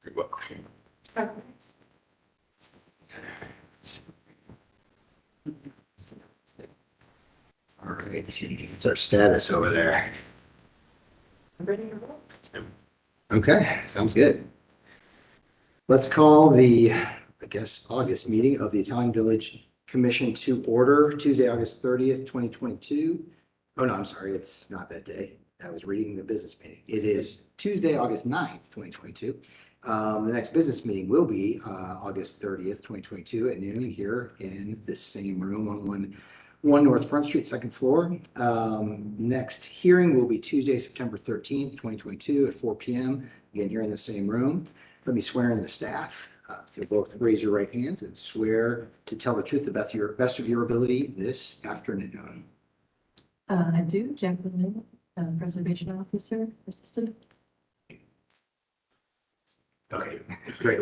You're welcome. All right, it's our status over there. Ready to roll. Okay, sounds good. Let's call the, I guess, August meeting of the Italian Village Commission to order Tuesday, August 30th, 2022. Oh, no, I'm sorry, it's not that day. I was reading the business meeting. It is Tuesday, August 9th, 2022. The next business meeting will be August 30th, 2022 at noon here in this same room on one North Front Street, second floor. Next hearing will be Tuesday, September 13th, 2022 at 4 p.m. Again, here in the same room. Let me swear in the staff. If you'll both raise your right hands and swear to tell the truth, the best of your ability this afternoon. I do, Jacqueline, Preservation Officer, Assistant. Okay, great.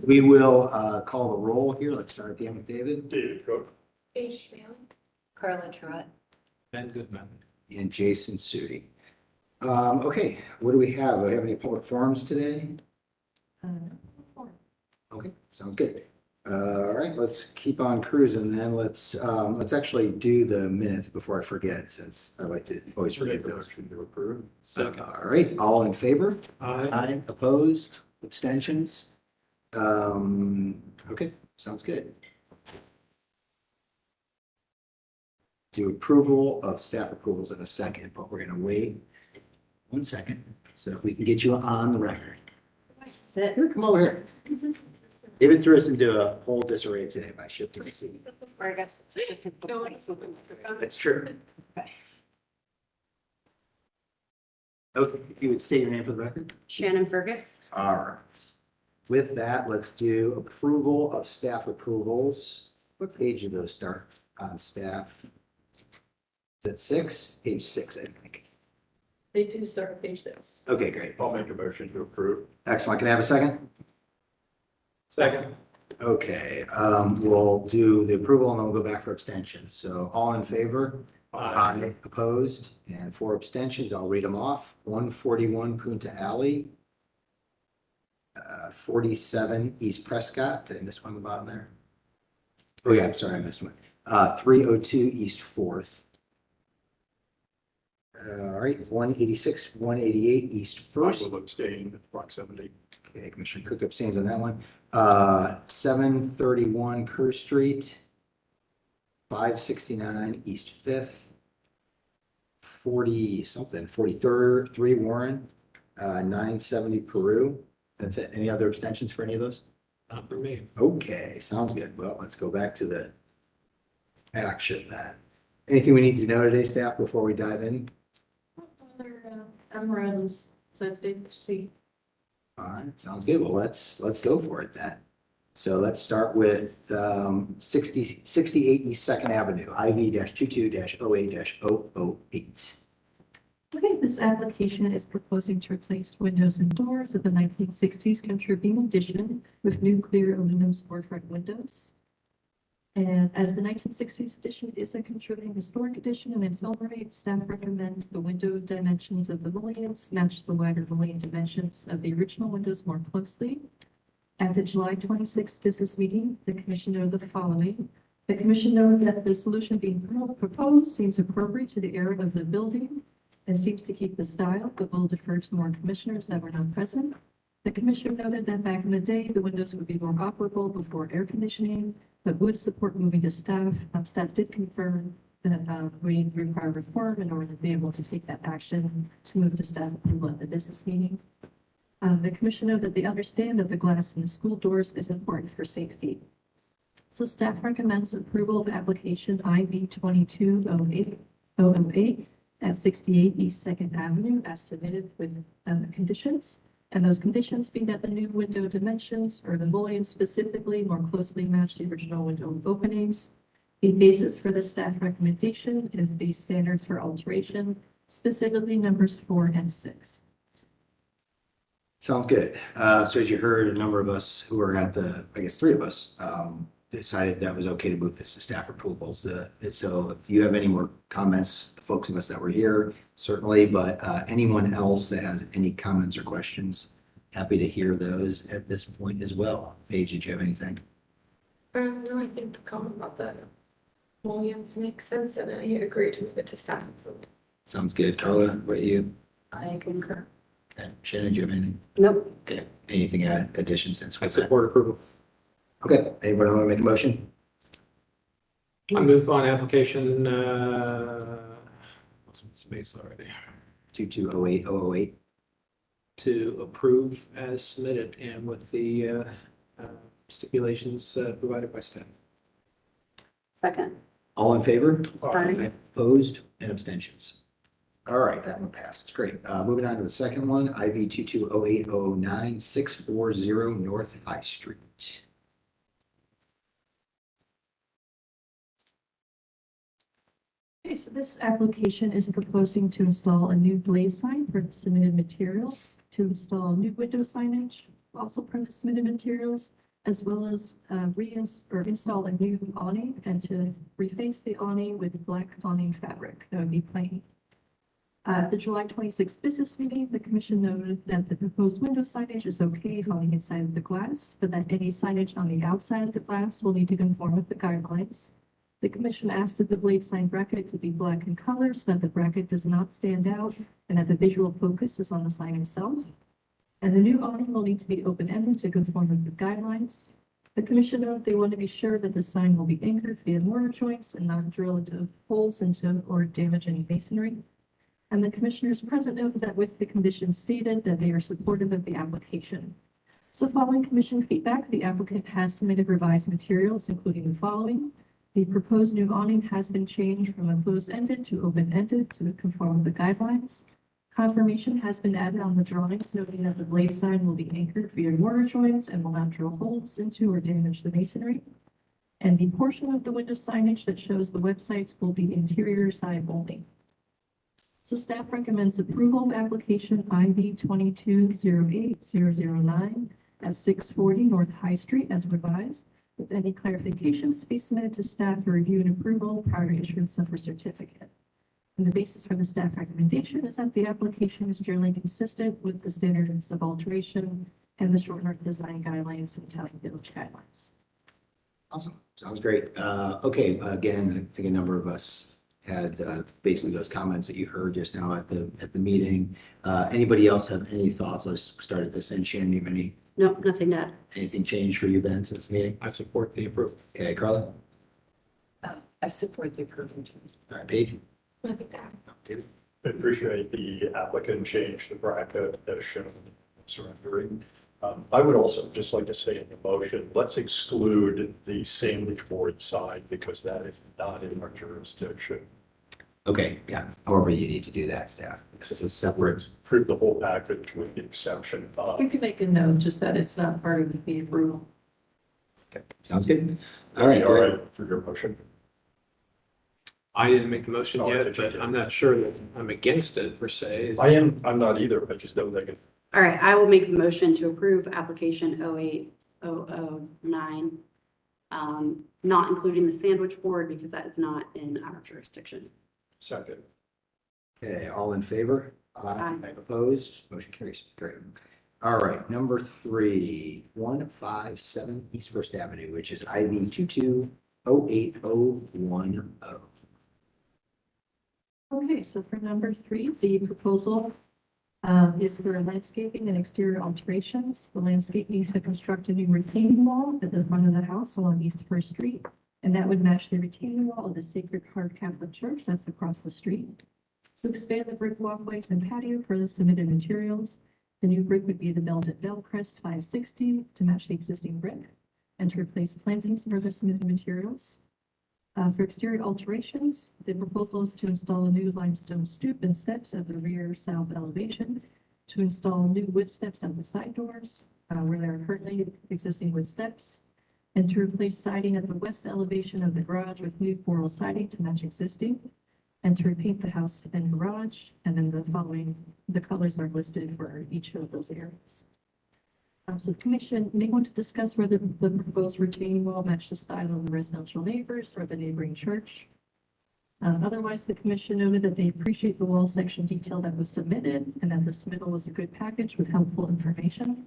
We will call the roll here. Let's start at the end with David. David Cook. Paige Schmeling. Carla Truitt. Ben Goodman. And Jason Sudi. Okay, what do we have? Do we have any public forums today? Okay, sounds good. All right, let's keep on cruising then. Let's actually do the minutes before I forget, since I like to always forget those. To approve. All right, all in favor? Aye. Opposed? Abstentions? Okay, sounds good. Do approval of staff approvals in a second, but we're gonna wait 1 second so we can get you on the record. Sit. Here, come over here. David threw us into a whole disarray today by shifting the seat. Or I guess. That's true. Okay, if you would state your name for the record. Shannon Fergus. All right. With that, let's do approval of staff approvals. What page do those start on staff? Is it 6? Page 6, I think. They do start at page 6. Okay, great. I'll make a motion to approve. Excellent. Can I have a second? Second. Okay, we'll do the approval and then we'll go back for abstentions. So all in favor? Aye. Opposed? And 4 abstentions. I'll read them off. 141 Punta Alley. 47 East Prescott. Did I miss one on the bottom there? Oh yeah, I'm sorry, I missed one. 302 East 4th. All right, 186, 188 East I 1st. will abstain proximity. Okay, Commissioner Cook abstains on that one. 731 Kerr Street. 569 East 5th. 40 something, 43rd, 3 Warren. 970 Peru. That's it. Any other abstentions for any of those? Not for me. Okay, sounds good. Well, let's go back to the action then. Anything we need to know today, staff, before we dive in? Other memorandums, so see. All right, sounds good. Well, let's go for it then. So let's start with 68 East Second Avenue, IV-22-08-008. Okay, this application is proposing to replace windows and doors of the 1960s country beam addition with new clear aluminum storefront windows. And as the 1960s addition is a contributing historic addition in its own right, staff recommends the window dimensions of the mullions match the wider mullion dimensions of the original windows more closely. At the July 26th business meeting, the commission noted the following. The commission noted that the solution being proposed seems appropriate to the area of the building and seems to keep the style, but will defer to more commissioners that were not present. The commission noted that back in the day, the windows would be more operable before air conditioning, but would support moving to staff. Staff did confirm that we require reform in order to be able to take that action to move to staff approval at the business meeting. The commission noted that they understand that the glass in the school doors is important for safety. So staff recommends approval of application IV 22-08 at 68 East Second Avenue as submitted with conditions. And those conditions being that the new window dimensions or the mullions specifically more closely match the original window openings. The basis for the staff recommendation is the standards for alteration, specifically numbers 4 and 6. Sounds good. So as you heard, a number of us who are at the, I guess 3 of us, decided that was okay to move this to staff approvals. So if you have any more comments, the folks of us that were here, certainly, but anyone else that has any comments or questions happy to hear those at this point as well. Paige, did you have anything? No, I think the comment about the mullions makes sense, and I agree to move it to staff approval. Sounds good. Carla, what about you? I concur. Okay. Shannon, do you have anything? Nope. Okay. Anything addition since I we support approval. Okay. Anybody want to make a motion? I move on application, what's in space already, 2208008. to approve as submitted and with the stipulations provided by staff. Second. All in favor? Aye. Opposed and abstentions. All right, that one passes. Great. Moving on to the second one, IV 2208009, 640 North High Street. Okay, so this application is proposing to install a new blade sign for the submitted materials, to install new window signage, also from the submitted materials, as well as install a new awning and to reface the awning with black awning fabric that would be plain. At the July 26th business meeting, the commission noted that the proposed window signage is okay on the inside of the glass, but that any signage on the outside of the glass will need to conform with the guidelines. The commission asked that the blade sign bracket could be black in color so that the bracket does not stand out and that the visual focus is on the sign itself. And the new awning will need to be open-ended to conform with the guidelines. The commission noted they want to be sure that the sign will be anchored via mortar joints and not drill into holes into or damage any masonry. And the commissioners present noted that with the conditions stated that they are supportive of the application. So following commission feedback, the applicant has submitted revised materials, including the following. The proposed new awning has been changed from a closed-ended to open-ended to conform with the guidelines. Confirmation has been added on the drawings, noting that the blade sign will be anchored via mortar joints and will not drill holes into or damage the masonry. And the portion of the window signage that shows the websites will be interior side only. So staff recommends approval of application IV 2208009 at 640 North High Street as revised, with any clarifications to be submitted to staff for review and approval prior to issuance of a certificate. And the basis for the staff recommendation is that the application is generally consistent with the standards of alteration and the short north design guidelines and Italian Village guidelines. Awesome. Sounds great. Okay, again, I think a number of us had basically those comments that you heard just now at the meeting. Anybody else have any thoughts? Let's start at this end. Shannon, you have No, nothing to add. anything changed for you, Ben, since the meeting? I support the approval. Okay, Carla? I support the approval. All right, Paige? Nothing to add. David? I appreciate the applicant change the bracket as shown in surrendering. I would also just like to say in the motion, let's exclude the sandwich board side because that is not in our jurisdiction. Okay, yeah, however you need to do that, staff. It's a separate. Approve the whole package with the exception of. You can make a note just that it's not part of the approval. Okay, sounds good. All right, All great. right, for your motion. I didn't make the motion Oh, I yet, thought you but did. I'm not sure that I'm against it per se. I'm not either, I just don't think it. All right, I will make the motion to approve application 08009, not including the sandwich board because that is not in our jurisdiction. Second. Okay, all in favor? Aye. Opposed? Motion carries. Great. All right, number 3, 157 East First Avenue, which is IV 2208010. Okay, so for number 3, the proposal is for landscaping and exterior alterations. The landscaping to construct a new retaining wall at the front of the house along East First Street. And that would match the retaining wall of the Sacred Heart Catholic Church that's across the street. To expand the brick walkways and patio for the submitted materials, the new brick would be the Belted Bellcrest 560 to match the existing brick and to replace plantings for the submitted materials. For exterior alterations, the proposal is to install a new limestone stoop and steps at the rear south elevation, to install new wood steps at the side doors, where there are currently existing wood steps, and to replace siding at the west elevation of the garage with new floral siding to match existing, and to repaint the house and garage, and then the colors are listed for each of those areas. So the commission may want to discuss whether the proposed retaining wall match the style of the residential neighbors or the neighboring church. Otherwise, the commission noted that they appreciate the wall section detail that was submitted and that the submittal was a good package with helpful information.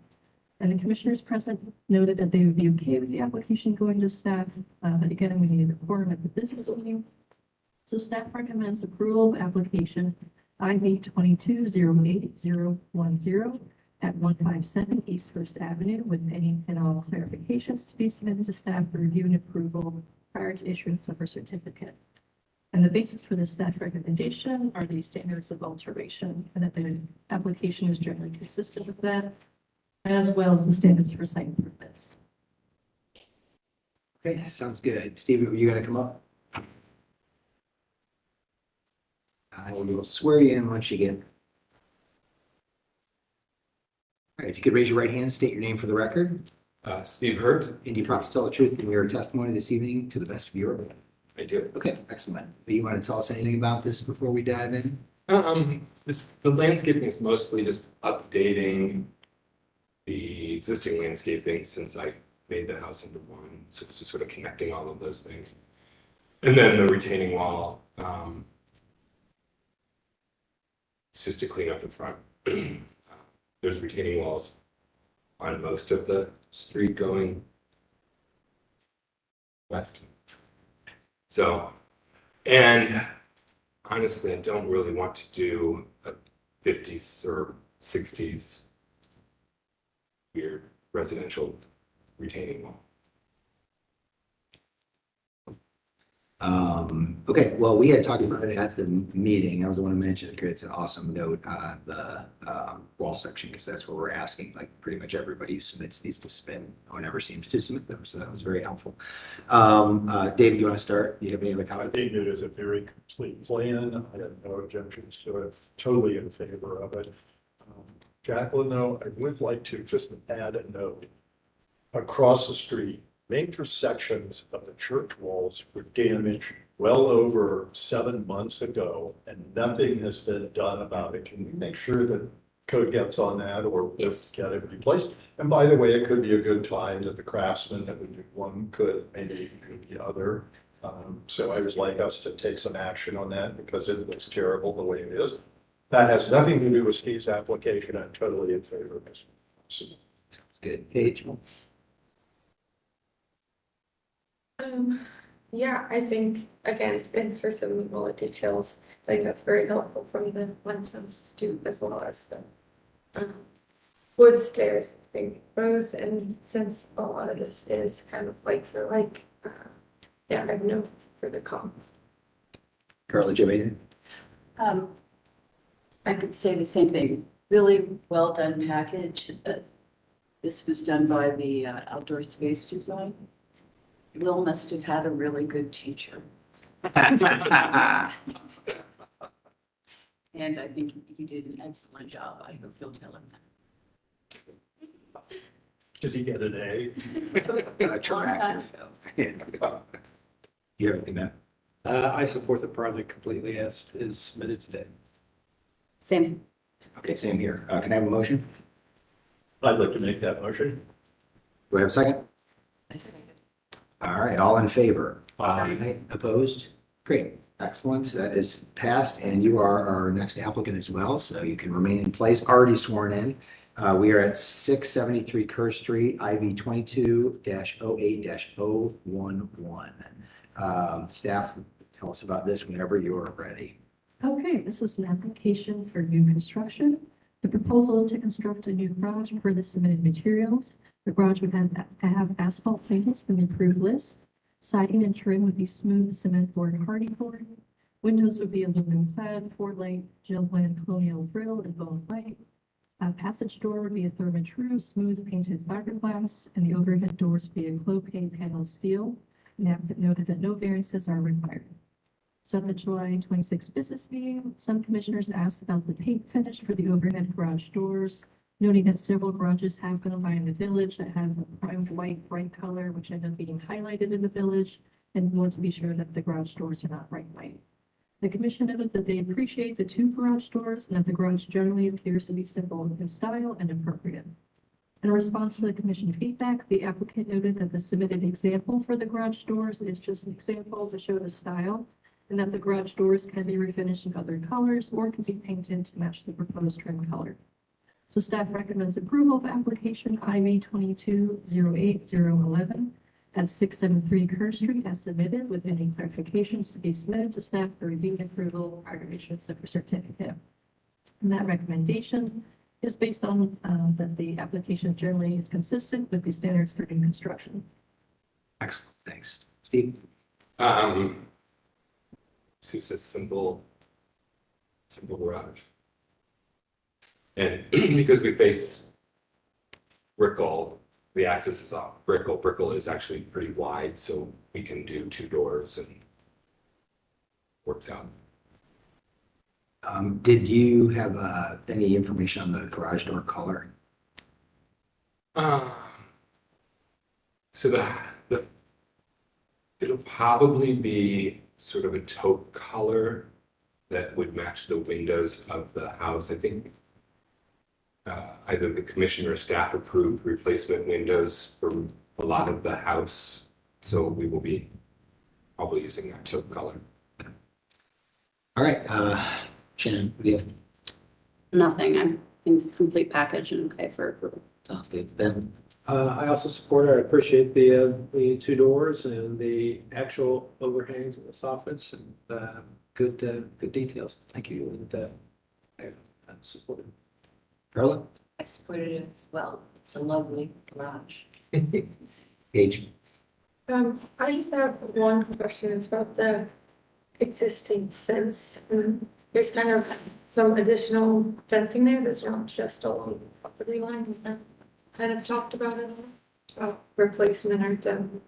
And the commissioners present noted that they would be okay with the application going to staff, but again, we needed a quorum at the business meeting. So staff recommends approval of application IV 22-08010 at 157 East First Avenue with any and all clarifications to be submitted to staff for review and approval prior to issuance of her certificate. And the basis for the staff recommendation are the standards of alteration, and that the application is generally consistent with that, as well as the standards for site improvements. Okay, sounds good. Steve, are you gonna come up? I will swear you in once you get. All right, if you could raise your right hand, state your name for the record, Steve Hurt. and you promise to tell the truth in your testimony this evening to the best of your ability. I do. Okay, excellent. Do you want to tell us anything about this before we dive in? The landscaping is mostly just updating the existing landscaping since I made the house into one. So it's just sort of connecting all of those things. And then the retaining wall, it's just to clean up the front. There's retaining walls on most of the street going west. So, and honestly, I don't really want to do a 50s or 60s weird residential retaining wall. Okay, well, we had talked about it at the meeting. I was the one who mentioned it. It's an awesome note, the wall section, because that's what we're asking. Like pretty much everybody who submits needs to submit, no one ever seems to submit them. So that was very helpful. David, you want to start? Do you have any other I comments? think it is a very complete plan. I have no objections to it. Totally in favor of it. Jacqueline, though, I would like to just add a note. Across the street, major sections of the church walls were damaged well over 7 months ago, and nothing has been done about it. Can we make sure that code gets on that or Yes. get it replaced? And by the way, it could be a good time that the craftsman that would do one could maybe do the other. So I would like us to take some action on that because it looks terrible the way it is. That has nothing to do with Steve's application. I'm totally in favor of this. Sounds good. Paige? Yeah, I think, again, thanks for some more details. I think that's very helpful from the limestone stoop as well as the wood stairs being proposed. And since a lot of this is kind of like for like, yeah, I have no further comments. Carly, do you have anything? I could say the same thing. Really well done package. This was done by the outdoor space design. Will must have had a really good teacher. And I think he did an excellent job. I hope you'll tell him that. Does he get an A? Track. You have anything, Matt? I support the project completely as is submitted today. Same. Okay, same here. Can I have a motion? I'd like to make that motion. Do I have a second? All right, all in favor? Aye. Opposed? Great, excellent. That is passed, and you are our next applicant as well, so you can remain in place, already sworn in. We are at 673 Kerr Street, IV 22-08-011. Staff, tell us about this whenever you're ready. Okay, this is an application for new construction. The proposal is to construct a new garage per the submitted materials. The garage would have asphalt plantings from the approved list. Siding and trim would be smooth cement board and hardy board. Windows would be aluminum clad, 4-light gel blend colonial grill and bone white. A passage door would be a Therma-Tru smooth painted fiberglass, and the overhead doors would be a clopay paneled steel. And the applicant noted that no variances are required. So at the July 26th business meeting, some commissioners asked about the paint finish for the overhead garage doors, noting that several garages have gone by in the village that have a primed white bright color, which end up being highlighted in the village, and want to be sure that the garage doors are not bright white. The commission noted that they appreciate the 2 garage doors and that the garage generally appears to be simple in style and appropriate. In response to the commission feedback, the applicant noted that the submitted example for the garage doors is just an example to show the style. and that the garage doors can be refinished in other colors or can be painted to match the proposed trim color. So staff recommends approval of application IV 22-08-011 at 673 Kerr Street as submitted, with any clarifications to be submitted to staff for review and approval prior to issuance of a certificate. And that recommendation is based on that the application generally is consistent with the standards for new construction. Excellent, thanks. Steve? This is a simple garage. And because we face Brickell, the access is off Brickell. Brickell is actually pretty wide, so we can do 2 doors and works out. Did you have any information on the garage door color? So it'll probably be sort of a taupe color that would match the windows of the house. I think either the commission or staff approved replacement windows for a lot of the house. So we will be probably using that taupe color. All right, Shannon, what do you have? Nothing. I think it's a complete package and okay for approval. Sounds good. Ben? I also support, I appreciate the 2 doors and the actual overhangs and the soffits and good details. Thank you. And I support it. Carla? I support it as well. It's a lovely garage. Gage? I just have one question. It's about the existing fence. There's kind of some additional fencing there that's not just along the property line. Kind of talked about it, about replacement or done.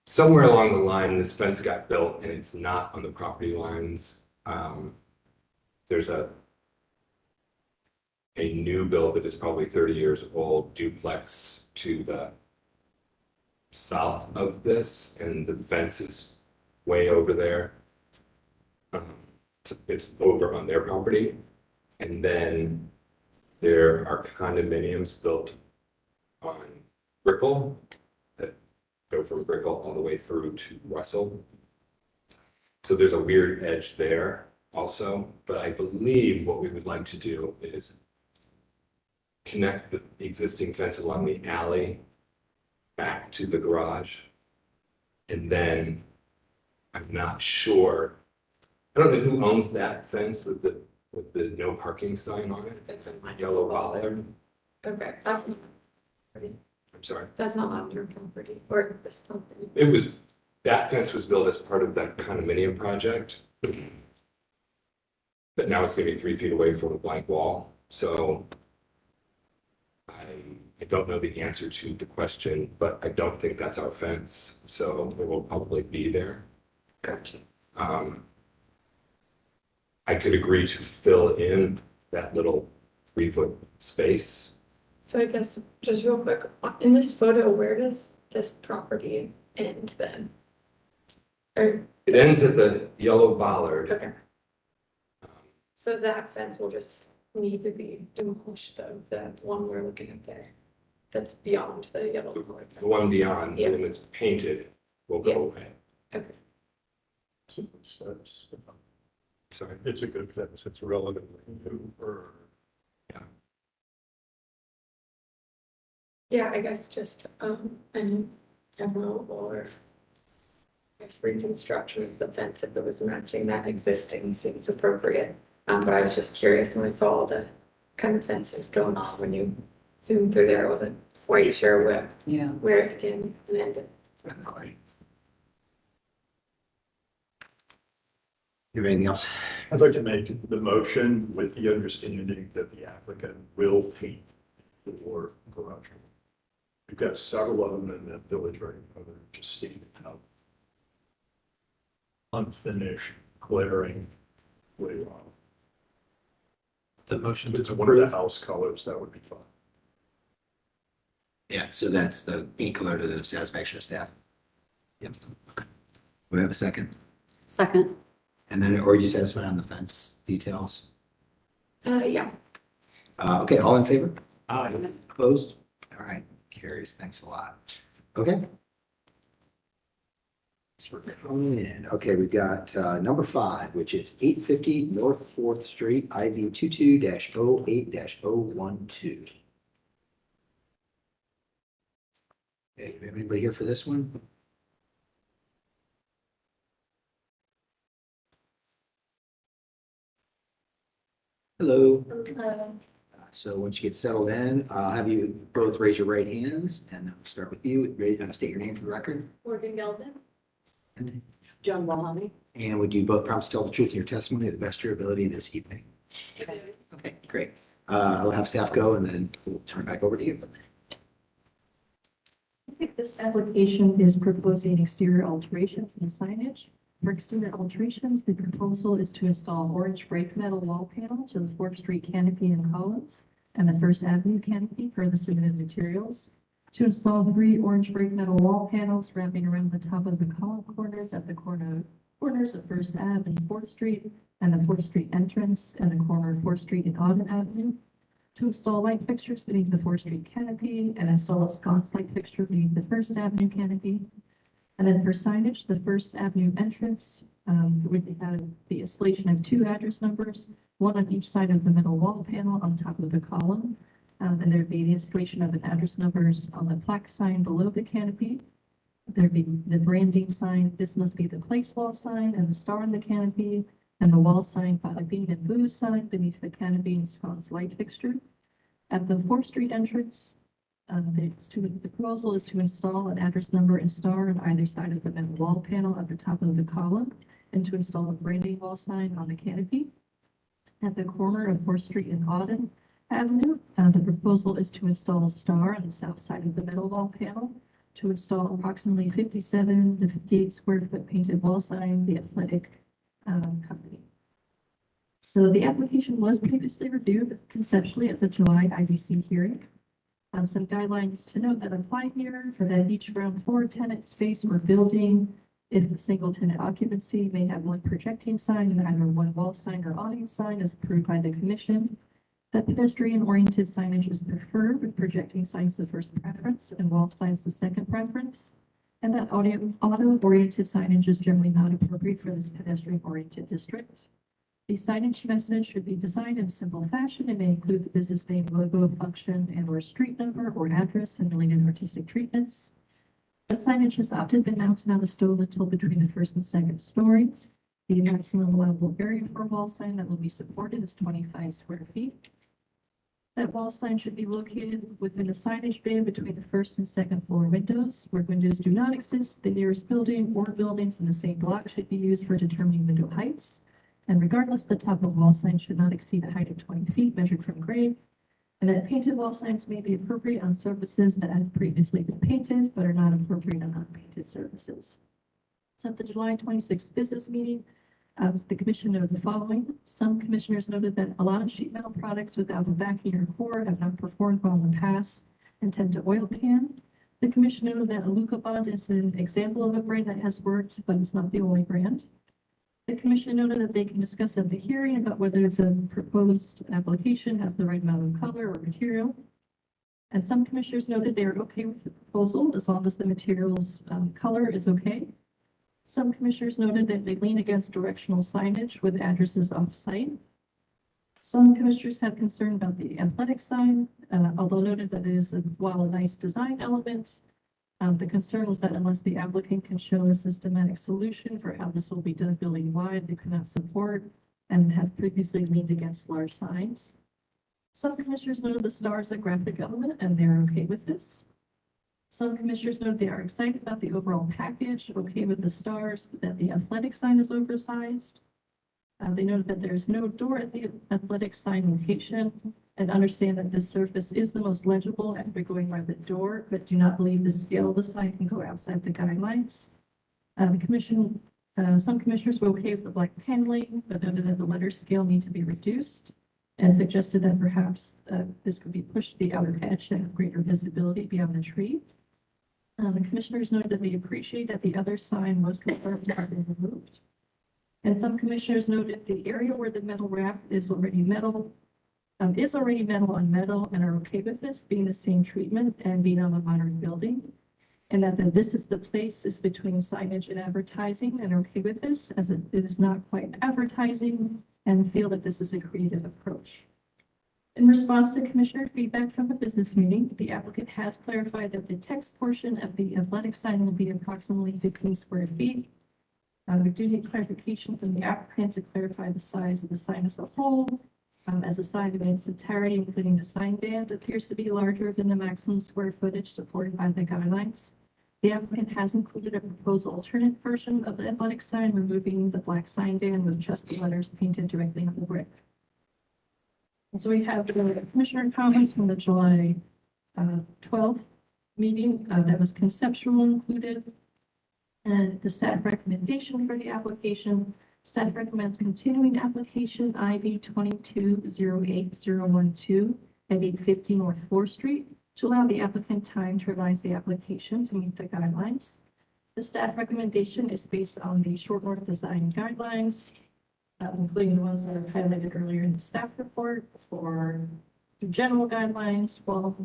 Somewhere along the line, this fence got built and it's not on the property lines. There's a new build that is probably 30 years old, duplex to the south of this, and the fence is way over there. It's over on their property. And then there are condominiums built on Brickell that go from Brickell all the way through to Russell. So there's a weird edge there also, but I believe what we would like to do is connect the existing fence along the alley back to the garage. And then I'm not sure, I don't know who owns that fence with the no parking sign on it. It's in my Yellow bollard. Okay, that's not. I'm sorry. That's not on your property or this property. It was, that fence was built as part of that condominium project. But now it's gonna be 3 feet away from a blank wall, so I don't know the answer to the question, but I don't think that's our fence, so it will probably be there. Gotcha. I could agree to fill in that little 3-foot space. So I guess just real quick, in this photo, where does this property end then? Or, It ends at the yellow bollard. okay. So that fence will just need to be demolished though, the one we're looking at there. That's beyond the yellow. bollard The one beyond, Yeah. when it's painted, will go Yes. away. Okay. It's a good fence. Sorry. It's a good fence. It's relatively new for. Yeah, I guess just, any demo or I guess reconstruction of the fence if it was matching that existing seems appropriate. But I was just curious when I saw all the kind of fences going on when you zoomed through there, I wasn't quite sure Yeah. where it began and ended. You have anything else? I'd like to make the motion with the understanding that the applicant will paint the garage. We've got several of them in that village right now that are just standing out. Unfinished, glaring, way wrong. The motion If to it's one of the approve. house colors, that would be fine. Yeah, so that's the paint color to the satisfaction of staff. Yep. Okay. We have a second. Second. And then, or are you satisfied on the fence details? Yeah. Okay, all in favor? Aye. Opposed? All right, carries. Thanks a lot. Okay. So we're coming in. Okay, we've got number 5, which is 850 North 4th Street, IV 22-08-012. Okay, do we have anybody here for this one? Hello. So once you get settled in, I'll have you both raise your right hands, and we'll start with you. State your name for the record. Morgan Gelman. John Wahami. And would you both promise to tell the truth in your testimony to the best of your ability this evening? Okay, great. I'll have staff go, and then we'll turn it back over to you. This application is proposing exterior alterations and signage. For exterior alterations, the proposal is to install orange brake metal wall panel to the 4th Street canopy and columns and the 1st Avenue canopy for the submitted materials. To install 3 orange brake metal wall panels wrapping around the top of the column corners at the corners of 1st Ave and 4th Street and the 4th Street entrance and the corner of 4th Street and Auden Avenue. To install light fixtures beneath the 4th Street canopy and install a sconce light fixture beneath the 1st Avenue canopy. And then for signage, the 1st Avenue entrance would have the installation of 2 address numbers, one on each side of the middle wall panel on top of the column. And there'd be the installation of an address numbers on the plaque sign below the canopy. There'd be the branding sign. This must be the place wall sign and the star on the canopy, and the wall sign by the bean and booze sign beneath the canopy and sconce light fixture. At the 4th Street entrance, the proposal is to install an address number and star on either side of the middle wall panel at the top of the column, and to install a branding wall sign on the canopy. At the corner of 4th Street and Auden Avenue, the proposal is to install a star on the south side of the middle wall panel, to install approximately 57 to 58 square foot painted wall sign, the athletic company. So the application was previously reviewed conceptually at the July IBC hearing. Some guidelines to note that apply here for that each ground floor tenant space or building, if the single tenant occupancy may have one projecting sign and either one wall sign or awning sign as approved by the commission. That pedestrian-oriented signage is preferred, with projecting signs the first preference and wall signs the second preference. And that auto-oriented signage is generally not appropriate for this pedestrian-oriented district. The signage message should be designed in a simple fashion. It may include the business name, logo, function, and/or street number or address and related artistic treatments. That signage has often been mounted on a stole lintel between the 1st and 2nd story. The maximum allowable area for a wall sign that will be supported is 25 square feet. That wall sign should be located within a signage bay between the 1st and 2nd floor windows. Where windows do not exist, the nearest building or buildings in the same block should be used for determining window heights. And regardless, the top of wall sign should not exceed a height of 20 feet measured from grade. And that painted wall signs may be appropriate on surfaces that have previously been painted, but are not appropriate on unpainted surfaces. So at the July 26th business meeting, the commission noted the following. Some commissioners noted that a lot of sheet metal products without a backing or core have not performed well in the past and tend to oil can. The commission noted that Aluka Bond is an example of a brand that has worked, but it's not the only brand. The commission noted that they can discuss at the hearing about whether the proposed application has the right amount of color or material. And some commissioners noted they are okay with the proposal as long as the material's color is okay. Some commissioners noted that they lean against directional signage with addresses off-site. Some commissioners have concern about the athletic sign, although noted that it is while a nice design element. The concern was that unless the applicant can show a systematic solution for how this will be done building-wide, they could not support and have previously leaned against large signs. Some commissioners noted the star is a graphic element and they're okay with this. Some commissioners noted they are excited about the overall package, okay with the stars, but that the athletic sign is oversized. They noted that there is no door at the athletic sign location and understand that this surface is the most legible after going by the door, but do not believe the scale of the sign can go outside the guidelines. Some commissioners were okay with the black paneling, but noted that the letter scale need to be reduced and suggested that perhaps this could be pushed to the outer edge to have greater visibility beyond the tree. The commissioners noted that they appreciate that the other sign was confirmed to have been removed. And some commissioners noted the area where the metal wrap is already metal is already metal on metal and are okay with this being the same treatment and being on a modern building. And that then this is the place is between signage and advertising and are okay with this as it is not quite advertising and feel that this is a creative approach. In response to commissioner feedback from the business meeting, the applicant has clarified that the text portion of the athletic sign will be approximately 15 square feet. We do need clarification from the applicant to clarify the size of the sign as a whole. As the sign in its entirety, including the sign band, appears to be larger than the maximum square footage supported by the guidelines. The applicant has included a proposed alternate version of the athletic sign, removing the black sign band with just the letters painted directly on the brick. And so we have the commissioner comments from the July 12th meeting that was conceptual included. And the staff recommendation for the application, staff recommends continuing application IV 2208012 at 850 North 4th Street to allow the applicant time to revise the application to meet the guidelines. The staff recommendation is based on the short north design guidelines, including the ones that are highlighted earlier in the staff report for general guidelines, wall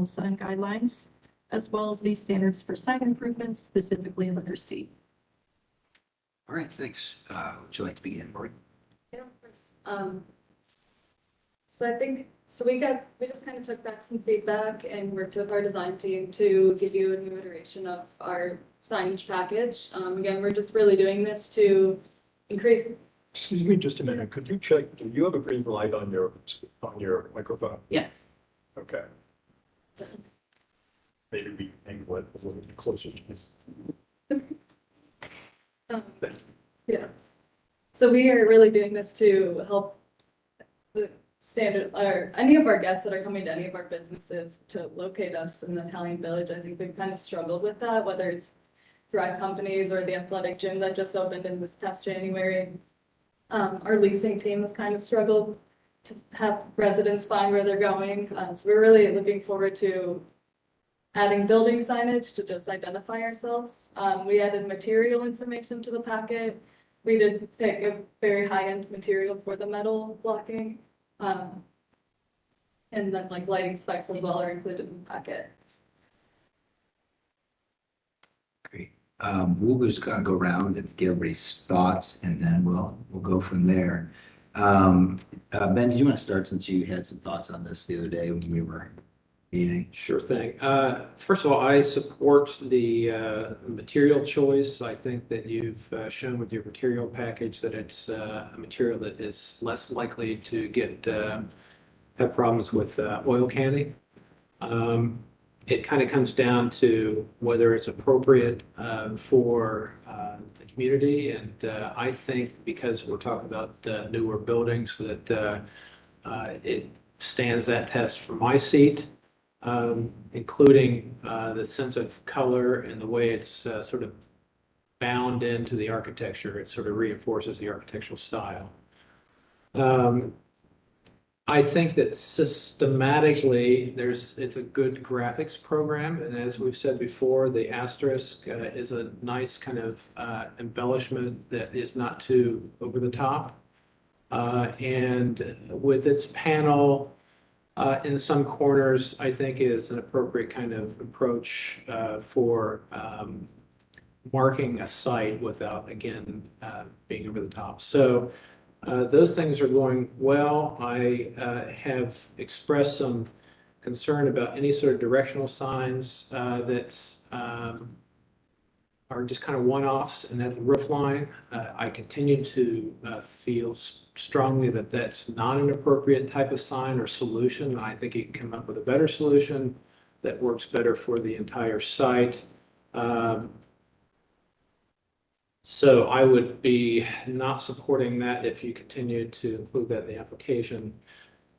sign guidelines, as well as these standards for sign improvements, specifically letter C. All right, thanks. Would you like to begin, Lori? Yeah, of course. So we just kind of took back some feedback and worked with our design team to give you a new iteration of our signage package. Again, we're just really doing this to increase. Excuse me just a minute. Could you check, do you have a green light on your microphone? Yes. Okay. Maybe we angle it a little bit closer to this. Yeah. So we are really doing this to help the standard, or any of our guests that are coming to any of our businesses to locate us in the Italian Village. I think we've kind of struggled with that, whether it's Thrive Companies or the athletic gym that just opened in this past January. Our leasing team has kind of struggled to have residents find where they're going. So we're really looking forward to adding building signage to just identify ourselves. We added material information to the packet. We did pick a very high-end material for the metal blocking. And then like lighting specs as well are included in the packet. Great. We'll just kind of go around and get everybody's thoughts, and then we'll go from there. Ben, do you want to start since you had some thoughts on this the other day when we were meeting? Sure thing. First of all, I support the material choice. I think that you've shown with your material package that it's a material that is less likely to have problems with oil canning. It kind of comes down to whether it's appropriate for the community. And I think because we're talking about newer buildings that it stands that test for my seat. Including the sense of color and the way it's sort of bound into the architecture. It sort of reinforces the architectural style. I think that systematically it's a good graphics program. And as we've said before, the asterisk is a nice kind of embellishment that is not too over the top. And with its panel, in some corners, I think is an appropriate kind of approach for marking a site without, again, being over the top. So those things are going well. I have expressed some concern about any sort of directional signs that are just kind of one-offs and at the roof line. I continue to feel strongly that that's not an appropriate type of sign or solution. I think you can come up with a better solution that works better for the entire site. So I would be not supporting that if you continue to include that in the application.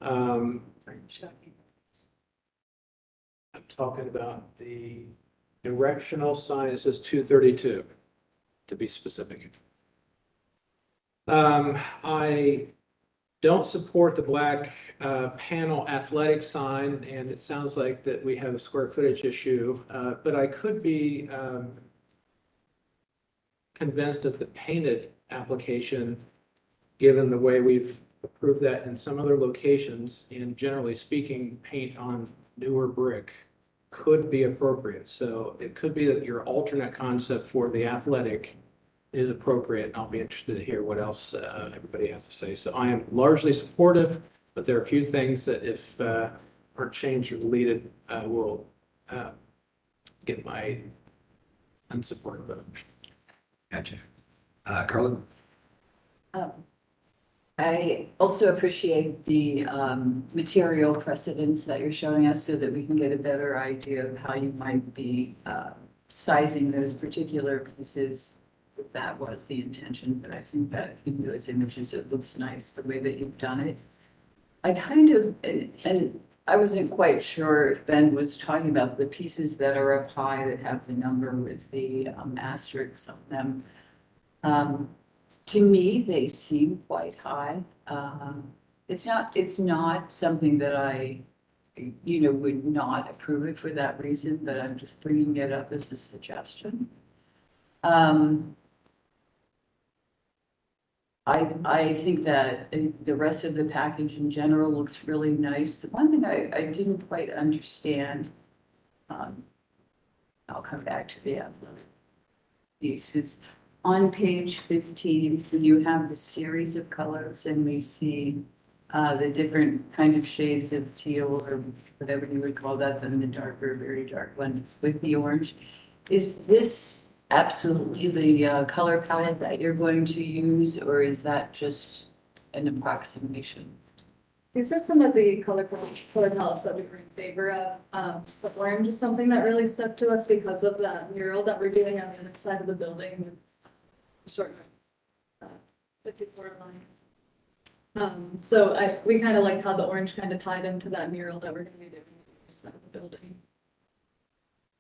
I'm talking about the directional sign. It says 232, to be specific. I don't support the black panel athletic sign, and it sounds like that we have a square footage issue, but I could be convinced that the painted application, given the way we've approved that in some other locations, and generally speaking, paint on newer brick could be appropriate. So it could be that your alternate concept for the athletic is appropriate. I'll be interested to hear what else everybody has to say. So I am largely supportive, but there are a few things that if aren't changed or deleted, will get my unsupportive vote. Gotcha. Carla? I also appreciate the material precedents that you're showing us so that we can get a better idea of how you might be sizing those particular pieces, if that was the intention. But I think that in those images, it looks nice the way that you've done it. I kind of, and I wasn't quite sure if Ben was talking about the pieces that are up high that have the number with the asterisks on them. To me, they seem quite high. It's not something that I, would not approve it for that reason, but I'm just bringing it up as a suggestion. I think that the rest of the package in general looks really nice. The one thing I didn't quite understand, I'll come back to the athletic piece, is on page 15, you have the series of colors and we see the different kind of shades of teal or whatever you would call that, then the darker, very dark one with the orange. Is this absolutely the color palette that you're going to use, or is that just an approximation? These are some of the color palettes that we were in favor of. The orange is something that really stuck to us because of that mural that we're doing on the other side of the building. Short 54 lines. So we kind of like how the orange kind of tied into that mural that we're going to be doing on the side of the building.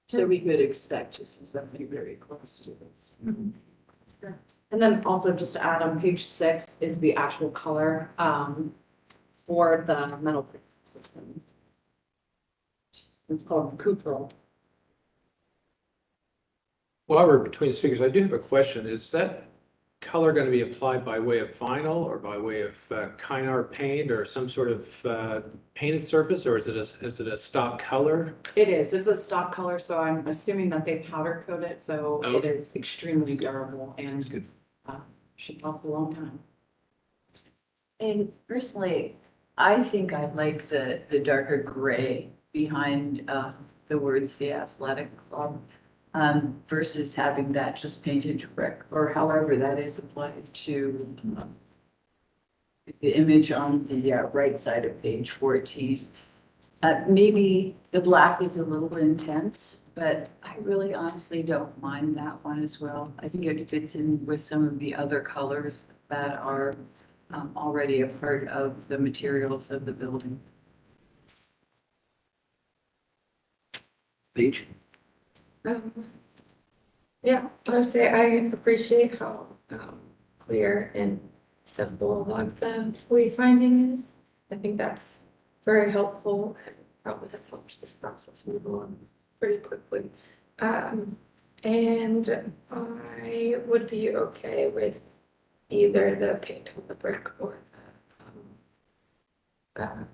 So we could expect to see something very close to this. Mm-hmm. That's correct. And then also just to add on page 6 is the actual color for the metal system. It's called Cooperl. While we're between speakers, I do have a question. Is that color going to be applied by way of vinyl or by way of Kynar paint or some sort of painted surface, or is it a stock color? It is. It's a stock color, so I'm assuming that they powder coat it, so it is extremely durable and should last a long time. And personally, I think I like the darker gray behind the words "the athletic club" versus having that just painted brick, or however that is applied to the image on the right side of page 14. Maybe the black is a little intense, but I really honestly don't mind that one as well. I think it fits in with some of the other colors that are already a part of the materials of the building. Paige? Yeah, honestly, I appreciate how clear and simple a lot of the wayfinding is. I think that's very helpful and probably has helped this process move along pretty quickly. And I would be okay with either the paint on the brick or the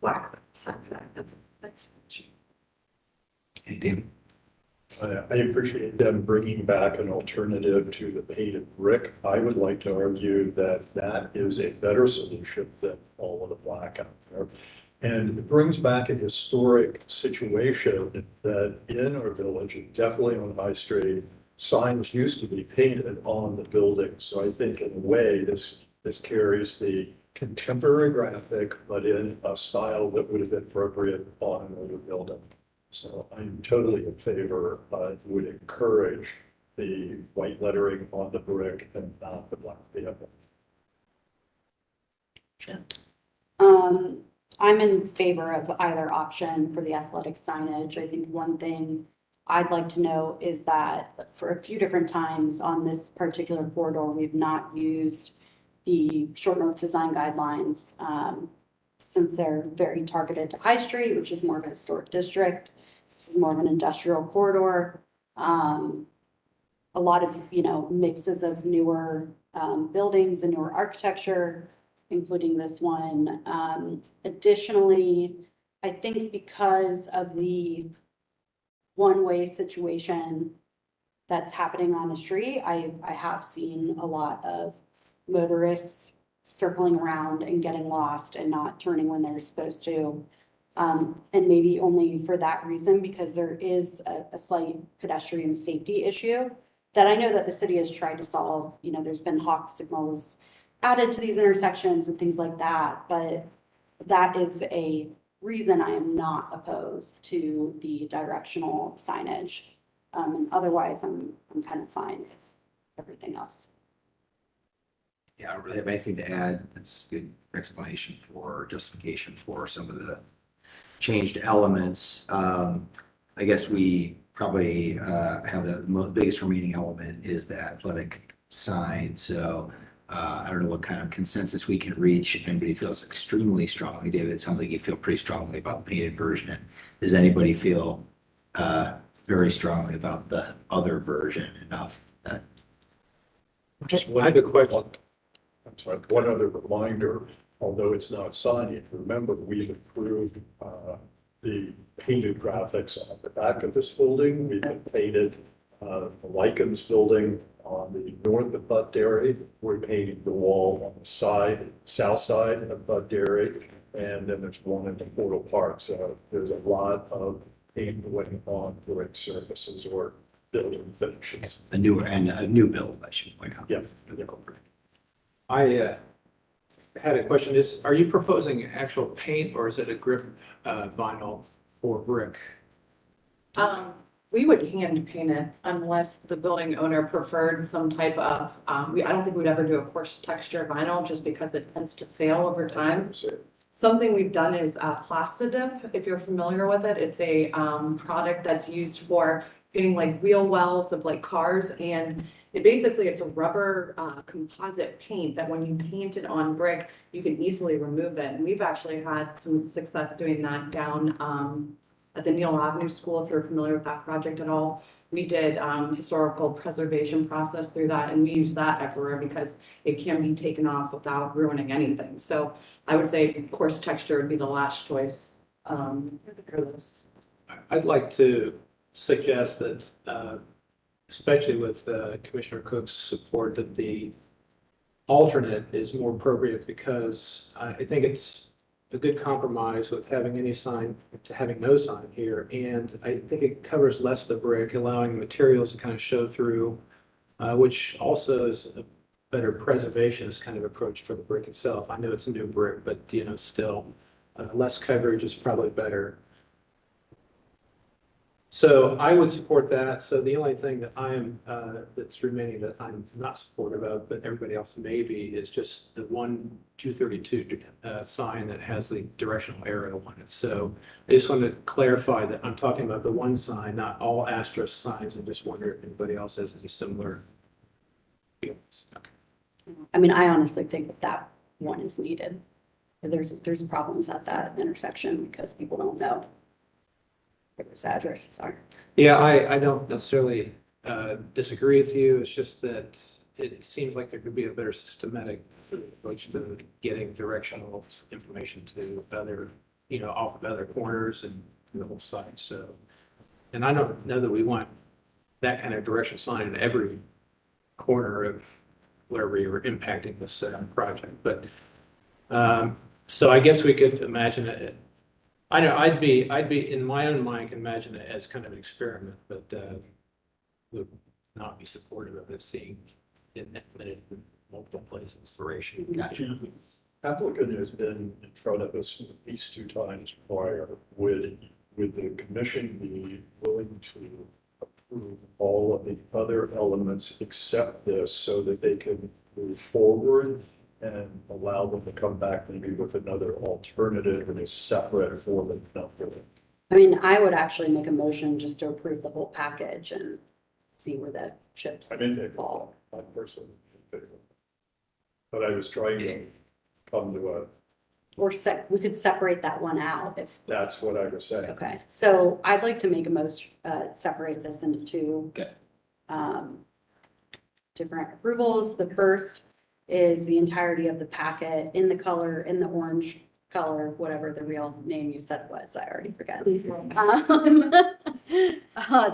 black side of that. That's Hey, David? I appreciate them bringing back an alternative to the painted brick. I would like to argue that that is a better solution than all of the black out there. And it brings back a historic situation that in our village, and definitely on High Street, signs used to be painted on the building. So I think in a way, this carries the contemporary graphic, but in a style that would have been appropriate on an older building. So I'm totally in favor, would encourage the white lettering on the brick and not the black vehicle. I'm in favor of either option for the athletic signage. I think one thing I'd like to know is that for a few different times on this particular corridor, we've not used the short north design guidelines since they're very targeted to High Street, which is more of a historic district. This is more of an industrial corridor. A lot of, mixes of newer buildings and newer architecture. including this one. Additionally, I think because of the one-way situation that's happening on the street, I have seen a lot of motorists circling around and getting lost and not turning when they're supposed to. And maybe only for that reason, because there is a slight pedestrian safety issue that I know that the city has tried to solve. You know, there's been hawk signals added to these intersections and things like that, but that is a reason I am not opposed to the directional signage. And otherwise, I'm kind of fine with everything else. Yeah, I don't really have anything to add. That's good explanation for justification for some of the changed elements. I guess we probably have the biggest remaining element is the athletic sign. So I don't know what kind of consensus we can reach. If anybody feels extremely strongly, David, it sounds like you feel pretty strongly about the painted version. Does anybody feel very strongly about the other version enough that? Just I have a question. I'm sorry, one other reminder, although it's not signed, remember we've approved the painted graphics on the back of this building. We've painted the Lycans building on the north of Bud Dairy. We're painting the wall on the side, south side of Bud Dairy. And then there's one in the Portal Park. So there's a lot of paint going on brick surfaces or building finishes. A new build, I should point out. Yeah. I had a question. Are you proposing actual paint or is it a grip vinyl for brick? We would hand paint it unless the building owner preferred some type of, I don't think we'd ever do a coarse texture vinyl just because it tends to fail over time. Something we've done is Plastidip, if you're familiar with it. It's a product that's used for painting like wheel wells of like cars, and it's a rubber composite paint that when you paint it on brick, you can easily remove it. And we've actually had some success doing that down at the Neil Avenue School, if you're familiar with that project at all. We did historical preservation process through that, and we use that everywhere because it can be taken off without ruining anything. So I would say coarse texture would be the last choice for this. I'd like to suggest that, especially with Commissioner Cook's support, that the alternate is more appropriate because I think it's a good compromise with having any sign to having no sign here. And I think it covers less the brick, allowing materials to kind of show through, which also is a better preservationist kind of approach for the brick itself. I know it's a new brick, but still less coverage is probably better. So I would support that. So the only thing that I am, that's remaining that I'm not supportive of, but everybody else may be, is just the 232 sign that has the directional arrow on it. So I just wanted to clarify that I'm talking about the one sign, not all asterisk signs. I just wonder if anybody else has a similar feelings. Okay. I mean, I honestly think that one is needed. There's problems at that intersection because people don't know where those addresses are. Yeah, I don't necessarily disagree with you. It's just that it seems like there could be a better systematic approach to getting directional information to other, off of other corners and the whole site. So, and I don't know that we want that kind of direction sign in every corner of wherever you're impacting this project. But so I guess we could imagine it. I know I'd be in my own mind can imagine it as kind of an experiment, but would not be supportive of it seeing it implemented in multiple places. Gotcha. Applicant has been in front of us at least 2 times prior. Would the commission be willing to approve all of the other elements except this so that they can move forward and allow them to come back maybe with another alternative and a separate for the number? I mean, I would actually make a motion just to approve the whole package and see where the chips fall. I'm personally in favor. But I was trying to come to a, We could separate that one out if, that's what I was saying. okay. So I'd like to make a motion, separate this into two Okay. different approvals. The first is the entirety of the packet in the color, in the orange color, whatever the real name you said was, I already forgot. The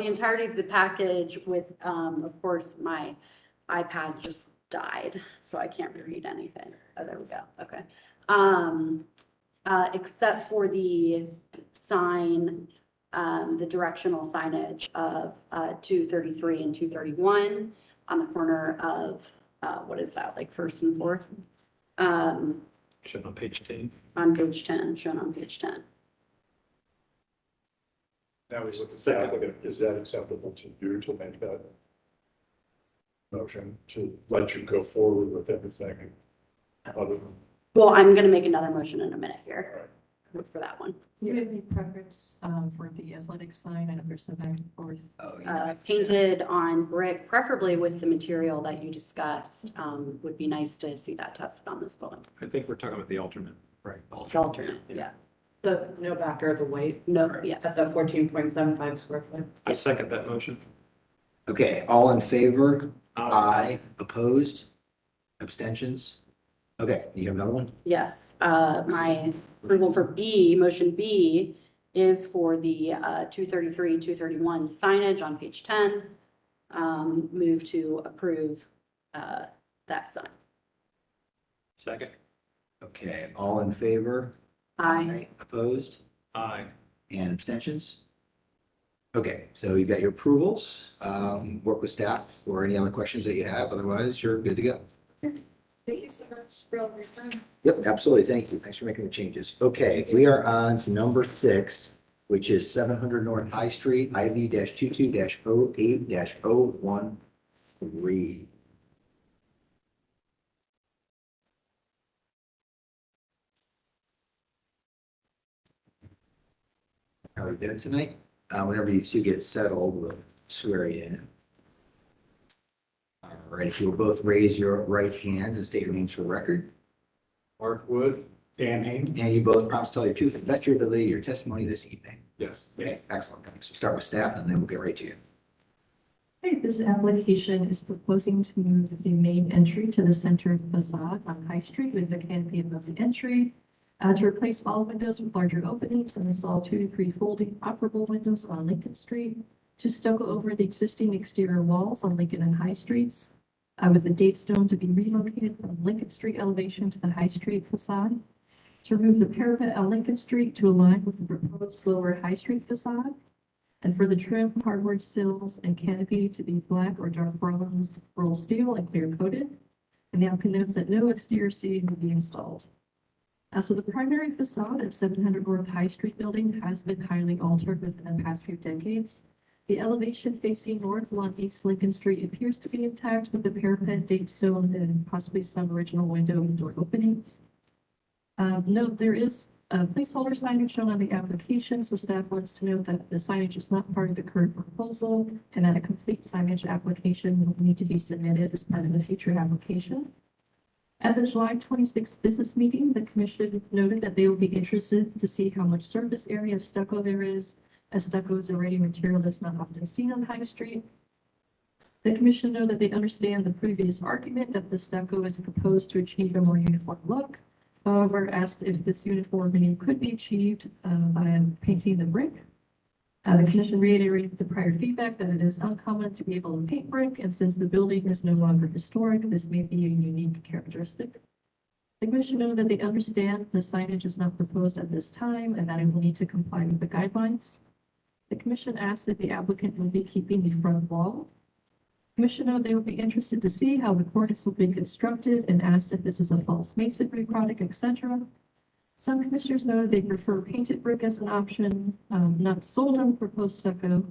entirety of the package with, of course, my iPad just died, so I can't read anything. Oh, there we go. Okay. Except for the sign, the directional signage of 233 and 231 on the corner of, what is that, like First and Fourth? Shown on page 10. On page 10, shown on page 10. Now, is that acceptable to you to make that motion to let you go forward with everything other than? Well, I'm going to make another motion in a minute here for that one. Do you have any preference for the athletic sign? I know there's some back and forth. Painted on brick, preferably with the material that you discussed. Would be nice to see that tested on this building. I think we're talking about the alternate. Right. The alternate, yeah. The no backer, the weight, No, yeah. that's at 14.75 square foot. I second that motion. Okay, all in favor? Aye. Opposed? Abstentions? Okay, you have another one? Yes, my approval for B, motion B, is for the 233, 231 signage on page 10. Move to approve that sign. Second. Okay, all in favor? Aye. Opposed? Aye. And abstentions? Okay, so you've got your approvals. Work with staff for any other questions that you have. Otherwise, you're good to go. Thank you so much for all your time. Yep, absolutely. Thank you. Thanks for making the changes. Okay, we are on to number 6, which is 700 North High Street, IV-22-08-013. How are we doing tonight? Whenever you two get settled, we'll swear you in. All right, if you will both raise your right hands and state your names for the record. Mark Wood, Dan Haynes. And you both promise to tell your truth and best of your ability, your testimony this evening. Yes. Okay, excellent. Thanks. We'll start with staff and then we'll get right to you. Okay, this application is proposing to move the main entry to the center facade on High Street with a canopy above the entry. To replace all windows with larger openings and install 2 to 3 folding operable windows on Lincoln Street. To stucco over the existing exterior walls on Lincoln and High Streets. With the date stone to be relocated from Lincoln Street elevation to the High Street facade. To remove the parapet on Lincoln Street to align with the proposed lower High Street facade. And for the trim, hardwood sills, and canopy to be black or dark bronze roll steel and clear coated. And the applicant notes that no exterior seating will be installed. So the primary facade of 700 North High Street building has been highly altered within the past few decades. The elevation facing north along East Lincoln Street appears to be intact with the parapet, date stone, and possibly some original window and door openings. Note there is a placeholder signage shown on the application, so staff wants to note that the signage is not part of the current proposal and that a complete signage application will need to be submitted as part of the future application. At the July 26th business meeting, the commission noted that they will be interested to see how much surface area of stucco there is, as stucco is already material that's not often seen on High Street. The commission noted that they understand the previous argument that the stucco is proposed to achieve a more uniform look. However, asked if this uniformity could be achieved by painting the brick. The commission reiterated the prior feedback that it is uncommon to be able to paint brick, and since the building is no longer historic, this may be a unique characteristic. The commission noted that they understand the signage is not proposed at this time and that it will need to comply with the guidelines. The commission asked if the applicant will be keeping the front wall. The commission noted they would be interested to see how the cornice will be constructed and asked if this is a false masonry product, etc. Some commissioners noted they prefer painted brick as an option, not sold on proposed stucco,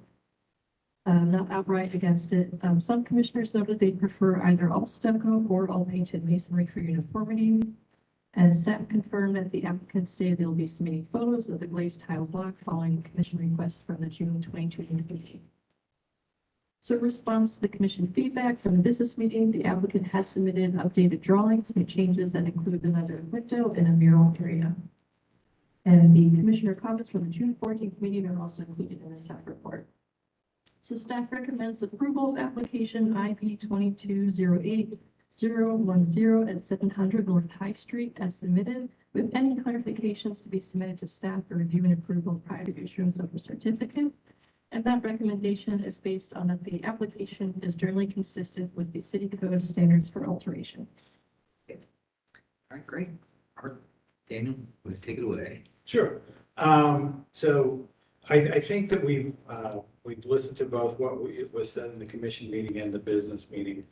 not outright against it. Some commissioners noted they prefer either all stucco or all painted masonry for uniformity. And staff confirmed that the applicants say they'll be submitting photos of the glazed tile block following the commission request from the June 22 meeting. So in response to the commission feedback from the business meeting, the applicant has submitted updated drawings with changes that include another window and a mural area. And the commissioner comments from the June 14th meeting are also included in the staff report. So staff recommends approval of application IV 2208 010 at 700 North High Street as submitted, with any clarifications to be submitted to staff for review and approval prior to issuance of the certificate. And that recommendation is based on that the application is generally consistent with the city code standards for alteration. All right, great. Art, Daniel, will you take it away? Sure. So I think that we've listened to both what was said in the commission meeting and the business meeting.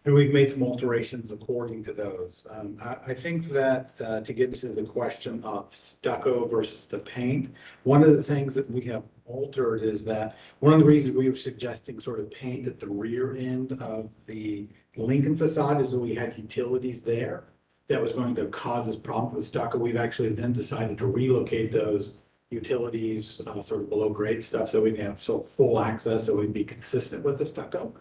And we've made some alterations according to those. I think that to get to the question of stucco versus the paint, one of the things that we have altered is that one of the reasons we were suggesting sort of paint at the rear end of the Lincoln facade is that we had utilities there that was going to cause us problems with stucco. We've actually then decided to relocate those utilities sort of below grade stuff so we can have full access so we'd be consistent with the stucco.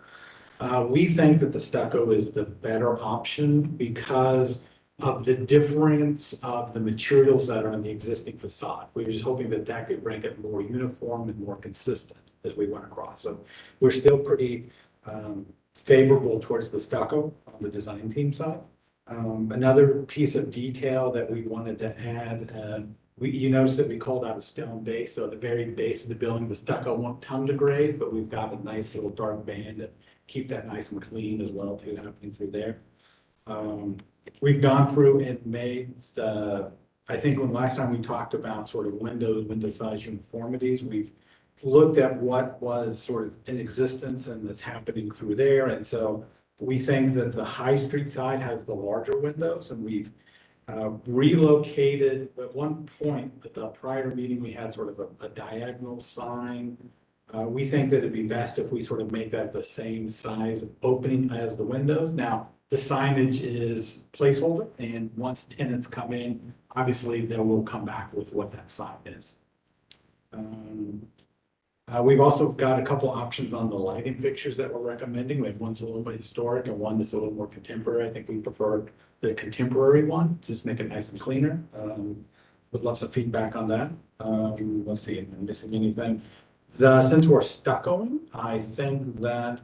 We think that the stucco is the better option because of the difference of the materials that are in the existing facade. We were just hoping that that could bring it more uniform and more consistent as we went across. So we're still pretty favorable towards the stucco on the design team side. Another piece of detail that we wanted to add, you notice that we called out a stone base. So at the very base of the building, the stucco won't come to grade, but we've got a nice little dark band to keep that nice and clean as well too, happening through there. We've gone through and made I think when last time we talked about sort of window size uniformities, we've looked at what was sort of in existence and that's happening through there. And so we think that the High Street side has the larger windows, and we've relocated. At one point at the prior meeting, we had sort of a diagonal sign. We think that it'd be best if we sort of make that the same size opening as the windows. Now, the signage is placeholder, and once tenants come in, obviously they will come back with what that sign is. We've also got a couple options on the lighting fixtures that we're recommending. We have one's a little bit historic and one that's a little more contemporary. I think we prefer the contemporary one, just make it nice and cleaner. Would love some feedback on that. Let's see, am I missing anything? Since we're stuccoing, I think that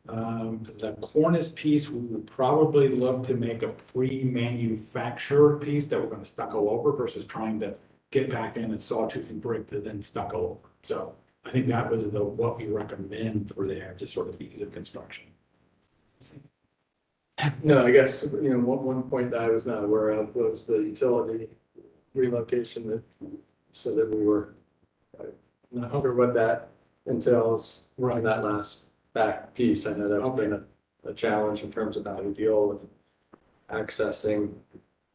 the Cornice piece, we would probably look to make a pre-manufactured piece that we're going to stucco over versus trying to get back in and sawtooth and brick to then stucco over. So I think that was what we recommend for there, just sort of ease of construction. No, I guess, one point that I was not aware of was the utility relocation that, so that we were not sure what that entails on that last back piece. I know that's been a challenge in terms of how to deal with accessing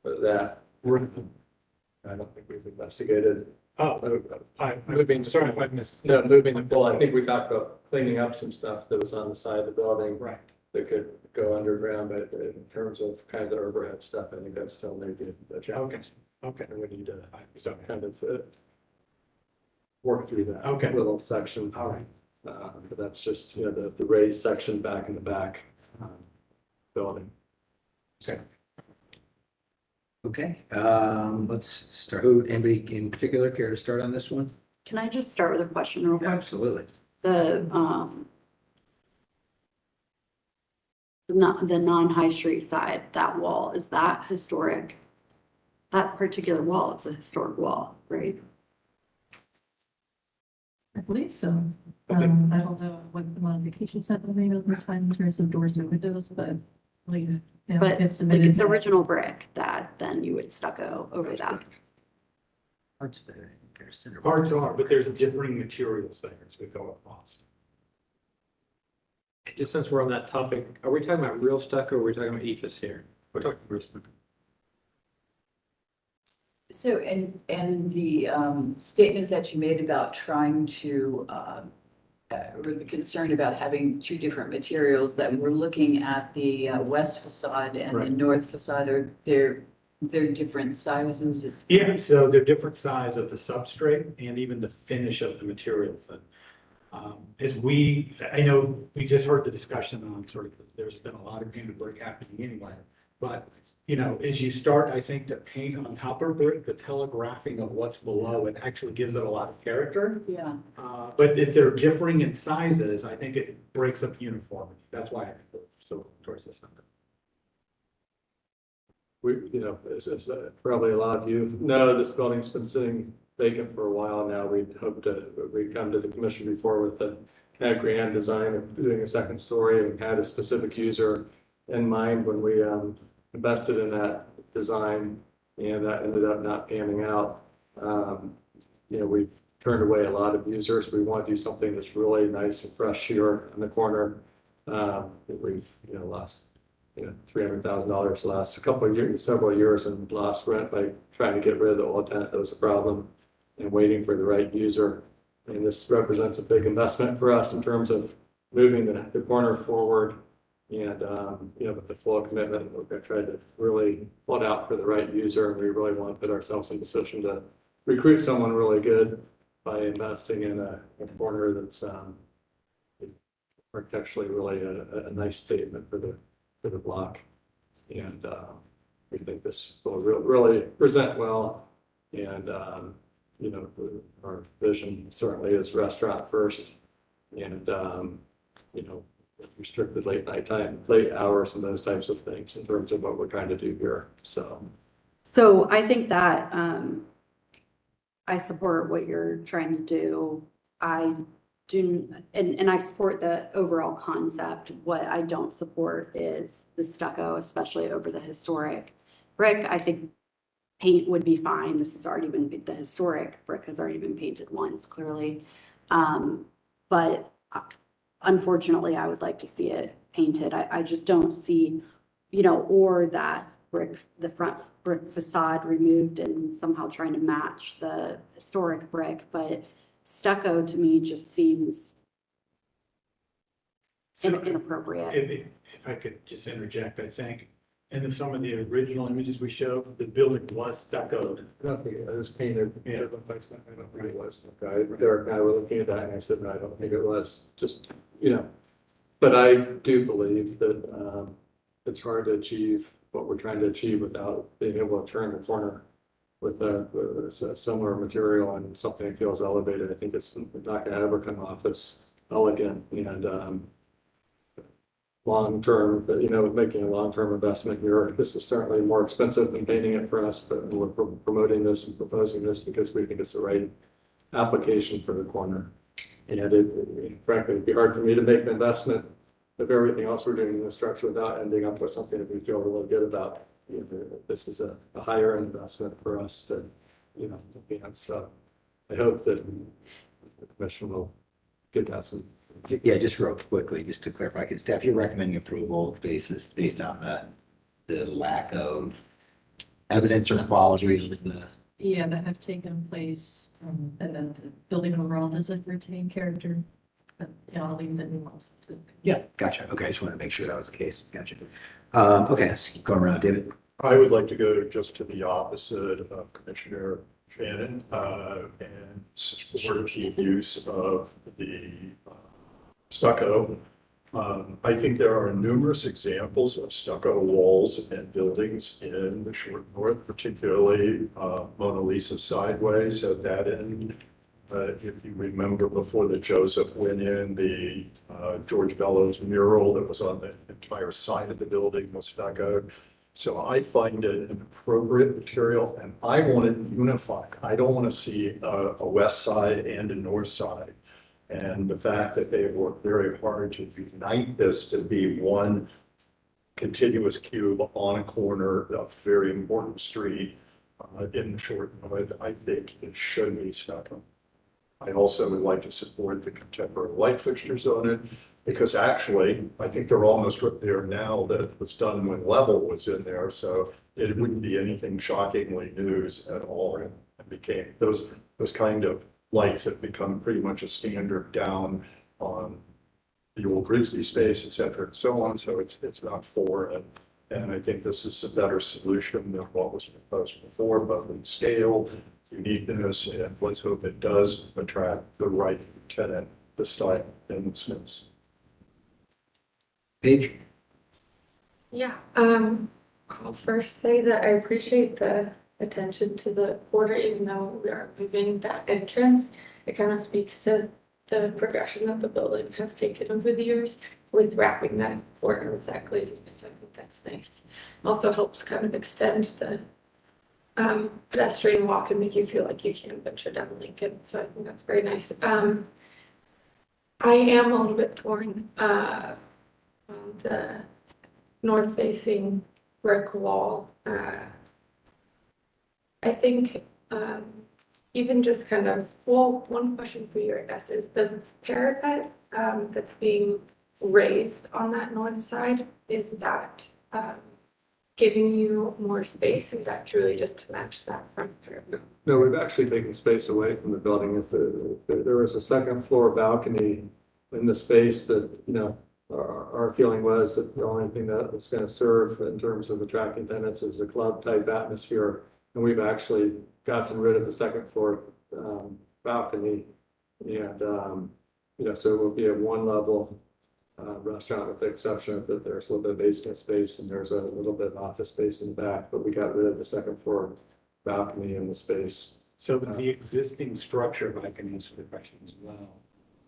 that. I don't think we've investigated. I'm sorry if I missed. No, moving the pole. I think we talked about cleaning up some stuff that was on the side of the building. Right. That could go underground, but in terms of kind of the overhead stuff, I think that's still maybe a challenge. Okay. And we need to kind of work through that little section. All right. But that's just, the raised section back in the back building. Okay. Okay, let's start. Anybody in particular care to start on this one? Can I just start with a question real quick? Absolutely. The non-high street side, that wall, is that historic? That particular wall, it's a historic wall, right? I believe so. I don't know what the modifications have been made over time in terms of doors or windows, but But it's like it's original brick that then you would stucco over that. Parts of it, I think they're cinder. Parts are, but there's differing materials there as we go across. Just since we're on that topic, are we talking about real stucco or are we talking about EFS here? We're talking real stucco. So, and the statement that you made about trying to, or the concern about having two different materials, that we're looking at the west facade and the Right. north facade, are they're different sizes? Yeah, so they're different size of the substrate and even the finish of the materials. And I know we just heard the discussion on sort of, there's been a lot of painted brick happening anyway. But, as you start, I think, to paint on top of brick, the telegraphing of what's below, it actually gives it a lot of character. Yeah. But if they're differing in sizes, I think it breaks up uniformity. That's why I think they're towards this number. As probably a lot of you know, this building's been sitting vacant for a while now. We'd hoped we'd come to the commission before with a kind of grand design of doing a second story and had a specific user in mind when we invested in that design, and that ended up not panning out. We turned away a lot of users. We want to do something that's really nice and fresh here in the corner. We've lost $300,000 the last couple of years, several years, and lost rent by trying to get rid of the old tenant that was a problem and waiting for the right user. And this represents a big investment for us in terms of moving the corner forward. And with the full commitment, we're going to try to really pull it out for the right user. And we really want to put ourselves in a position to recruit someone really good by investing in a corner that's architecturally really a nice statement for the block. And we think this will really present well. And our vision certainly is restaurant first, and restricted late hours and those types of things in terms of what we're trying to do here. So I think that I support what you're trying to do. I do, and I support the overall concept. What I don't support is the stucco, especially over the historic brick. I think paint would be fine. This has already been, the historic brick has already been painted once, clearly. But unfortunately, I would like to see it painted. I just don't see, or that brick, the front brick facade removed and somehow trying to match the historic brick. But stucco to me just seems inappropriate. If I could just interject, I think, and in some of the original images we showed, the building was stuccoed. I don't think it was painted. I don't think it was. Derek and I were looking at that, and I said, no, I don't think it was. Just, but I do believe that it's hard to achieve what we're trying to achieve without being able to turn the corner with a similar material and something that feels elevated. I think it's not going to ever come off as elegant and long-term, but making a long-term investment here. This is certainly more expensive than painting it for us, but we're promoting this and proposing this because we think it's the right application for the corner. And frankly, it'd be hard for me to make an investment of everything else we're doing in the structure without ending up with something that we feel really good about. This is a higher investment for us to, so I hope that the commission will get that some. Yeah, just real quickly, just to clarify, because staff, you're recommending approval based on the lack of evidence or quality of the. Yeah, that have taken place, and then the building overall doesn't retain character, but I'll leave the nuance to. Yeah, gotcha. Okay, I just wanted to make sure that was the case. Gotcha. Okay, let's keep going around. David? I would like to go just to the opposite of Commissioner Shannon and support the use of the stucco. I think there are numerous examples of stucco walls and buildings in the short north, particularly Mona Lisa sideways at that end. If you remember before the Joseph went in, the George Bellows mural that was on the entire side of the building was stuccoed. So I find it an appropriate material, and I want it unified. I don't want to see a west side and a north side. And the fact that they worked very hard to unite this to be one continuous cube on a corner of a very important street in the short north, I think it should be stucco. I also would like to support the contemporary light fixtures on it, because actually, I think they're almost there now that was done when level was in there, so it wouldn't be anything shockingly news at all. It became, those kind of lights have become pretty much a standard down on the old Grigsby space, et cetera, and so on, so it's not foreign. And I think this is a better solution than what was proposed before, both in scale, uniqueness, and let's hope it does attract the right tenant this time in Smiths. Paige? Yeah, I'll first say that I appreciate the attention to the border, even though we are moving that entrance. It kind of speaks to the progression that the building has taken over the years with wrapping that corner with that glazedness. I think that's nice. Also helps kind of extend the pedestrian walk and make you feel like you can venture down Lincoln. So I think that's very nice. I am a little bit torn on the north facing brick wall. I think even just kind of, well, one question for you, I guess, is the parapet that's being raised on that north side, is that giving you more space? Is that truly just to match that front parapet? No, we've actually taken space away from the building. If there was a second floor balcony in the space that, you know, our feeling was that the only thing that was going to serve in terms of attracting tenants is a club type atmosphere. And we've actually gotten rid of the second floor balcony. And, you know, so it will be a one level restaurant with the exception that there's a little bit of basement space and there's a little bit of office space in the back, but we got rid of the second floor balcony in the space. So the existing structure, if I can answer the question as well,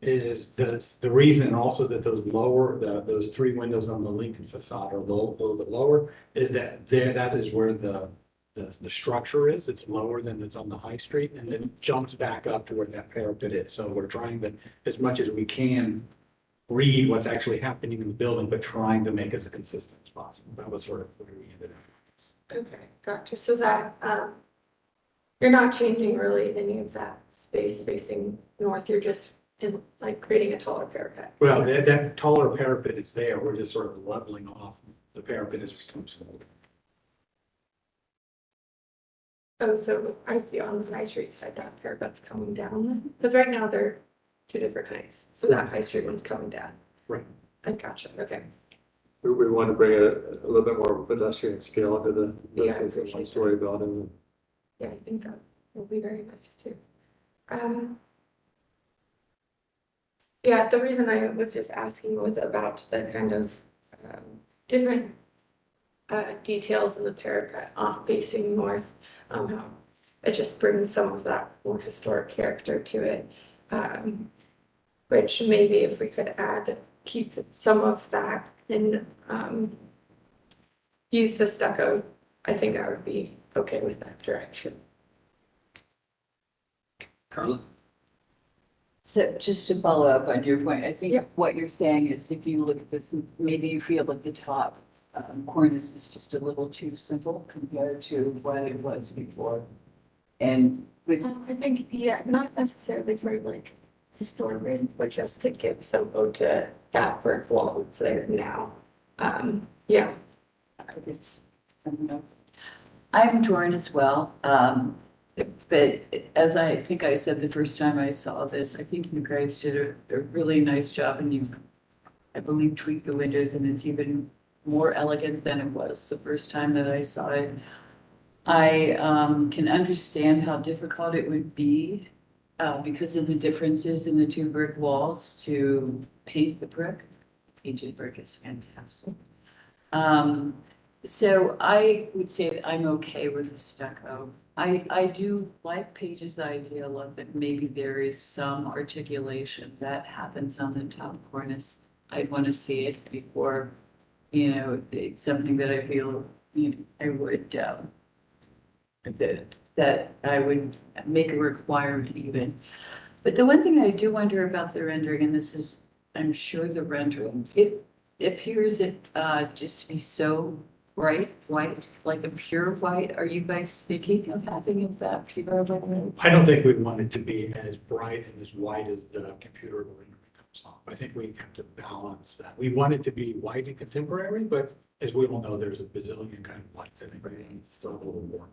is the reason also that those three windows on the Lincoln facade are a little bit lower is that that is where the structure is. It's lower than it's on the high street and then jumps back up to where that parapet is. So we're trying to, as much as we can, read what's actually happening in the building, but trying to make it as consistent as possible. That was sort of where we ended up. Okay, gotcha. So that you're not changing really any of that space facing north. You're just in like creating a taller parapet. Well, that taller parapet is there. We're just sort of leveling off the parapet as it comes forward. Oh, so I see on the High Street side that parapet's coming down. Because right now they're two different heights. So that High Street one's coming down. Right. I gotcha. Okay. We want to bring a little bit more pedestrian scale to the Yeah, I this is a appreciate one-story building. Yeah, I think that will be very nice too. Yeah, the reason I was just asking was about the kind of different details in the parapet facing north. It just brings some of that more historic character to it. Which maybe if we could keep some of that and use the stucco, I think I would be okay with that direction. Carla? So just to follow up on your point, I think Yeah. what you're saying is if you look at this, maybe you feel at the top, Cornice is just a little too simple compared to what it was before. And with, I think, yeah, not necessarily for like historic reasons, but just to give some ode to that brick wall that's there now. Yeah. it's, I don't know. I'm torn as well. But as I think I said the first time I saw this, I think you guys did a really nice job and you, I believe, tweaked the windows and it's even more elegant than it was the first time that I saw it. I can understand how difficult it would be because of the differences in the two brick walls to paint the brick. Painted brick is fantastic. So I would say that I'm okay with the stucco. I do like Paige's idea of that maybe there is some articulation that happens on the top cornice. I'd want to see it before, you know, it's something that I feel, you know, I would, that I would make a requirement even. But the one thing I do wonder about the rendering, and this is, I'm sure the rendering, it appears just to be so bright white, like a pure white. Are you guys thinking of having it that pure white? I don't think we want it to be as bright and as white as the computer rendering comes off. I think we have to balance that. We want it to be white and contemporary, but as we all know, there's a bazillion kind of whites in it, and it's still a little warm.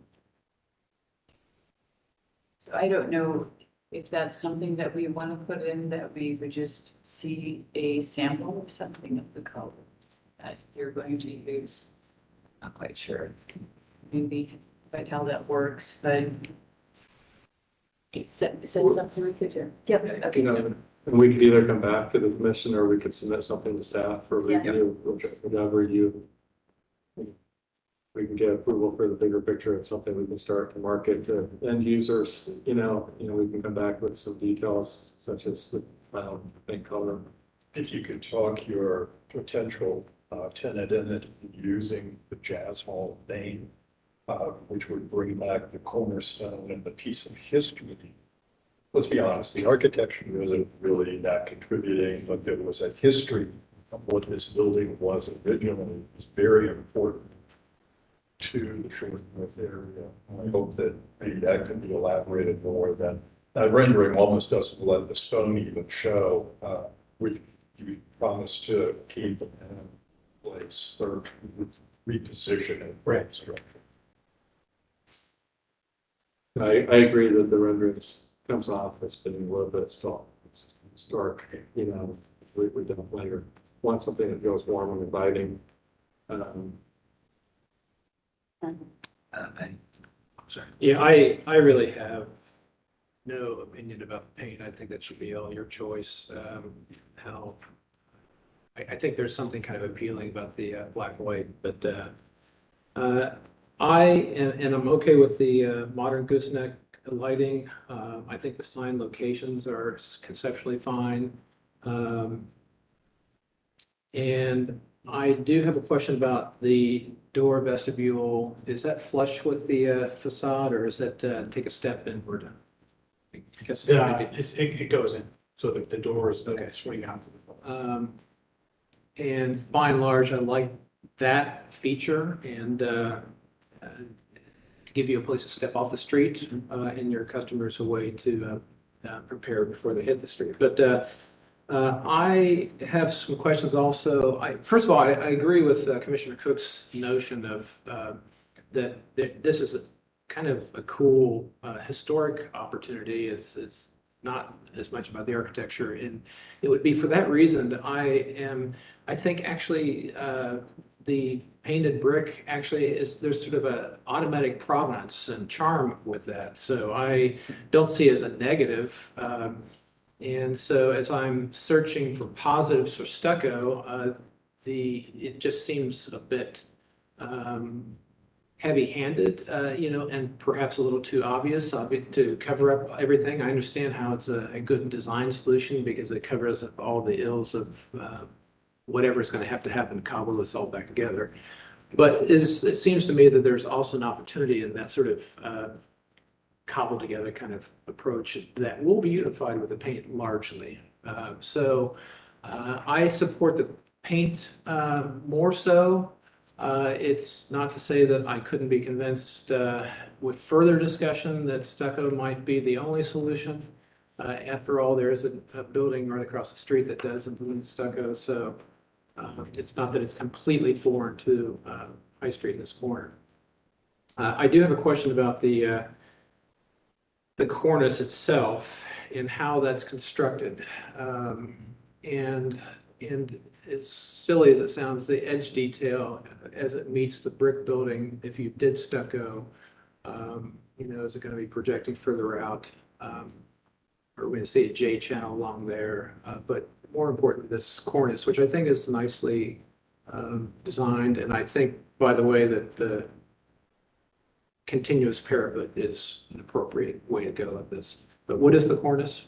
So I don't know if that's something that we want to put in, that we would just see a sample or something of the color that you're going to use. Not quite sure, maybe quite how that works, but is that something we could do? Yep. Okay. You know, and we could either come back to the commission or we could submit something to staff for Yeah. review, whatever you. We can get approval for the bigger picture. It's something we can start to market to end users, you know, we can come back with some details such as the paint color. If you could talk your potential tenant in it using the Jazz Hall name, which would bring back the cornerstone and the piece of history. Let's be honest, the architecture wasn't really that contributing, but there was a history of what this building was originally. It was very important to the Shuttleworth area. I hope that maybe that could be elaborated more. Than that rendering almost doesn't let the stone even show, which you promised to keep in place or reposition it. Right. I agree that the renderings comes off as being a little bit stark, you know, we definitely want something that feels warm and inviting. Sorry. Yeah, I really have no opinion about the paint. I think that should be all your choice. How, I think there's something kind of appealing about the black and white, but I'm okay with the modern gooseneck lighting. I think the sign locations are conceptually fine. And I do have a question about the door vestibule. Is that flush with the facade, or is that take a step inward? I guess It goes in, so that the doors Okay. swing out. And by and large, I like that feature, and to give you a place to step off the street and your customers a way to prepare before they hit the street. But I have some questions also. First of all, I agree with Commissioner Cook's notion of that this is kind of a cool historic opportunity. It's not as much about the architecture, and it would be for that reason that I think actually the painted brick actually there's sort of a automatic provenance and charm with that. So I don't see it as a negative. And so as I'm searching for positives for stucco, it just seems a bit heavy-handed, and perhaps a little too obvious to cover up everything. I understand how it's a good design solution because it covers up all the ills of whatever's going to happen to cobble this all back together. But it seems to me that there's also an opportunity in that sort of cobbled together kind of approach that will be unified with the paint largely. So I support the paint more so. It's not to say that I couldn't be convinced with further discussion that stucco might be the only solution. After all, there is a building right across the street that does implement stucco, so it's not that it's completely foreign to High Street in this corner. I do have a question about the cornice itself and how that's constructed. And as silly as it sounds, the edge detail as it meets the brick building, if you did stucco, is it going to be projecting further out? Or we're going to see a J channel along there. But more important, this cornice, which I think is nicely designed. And I think, by the way, that the continuous parapet is an appropriate way to go with this. But what is the cornice?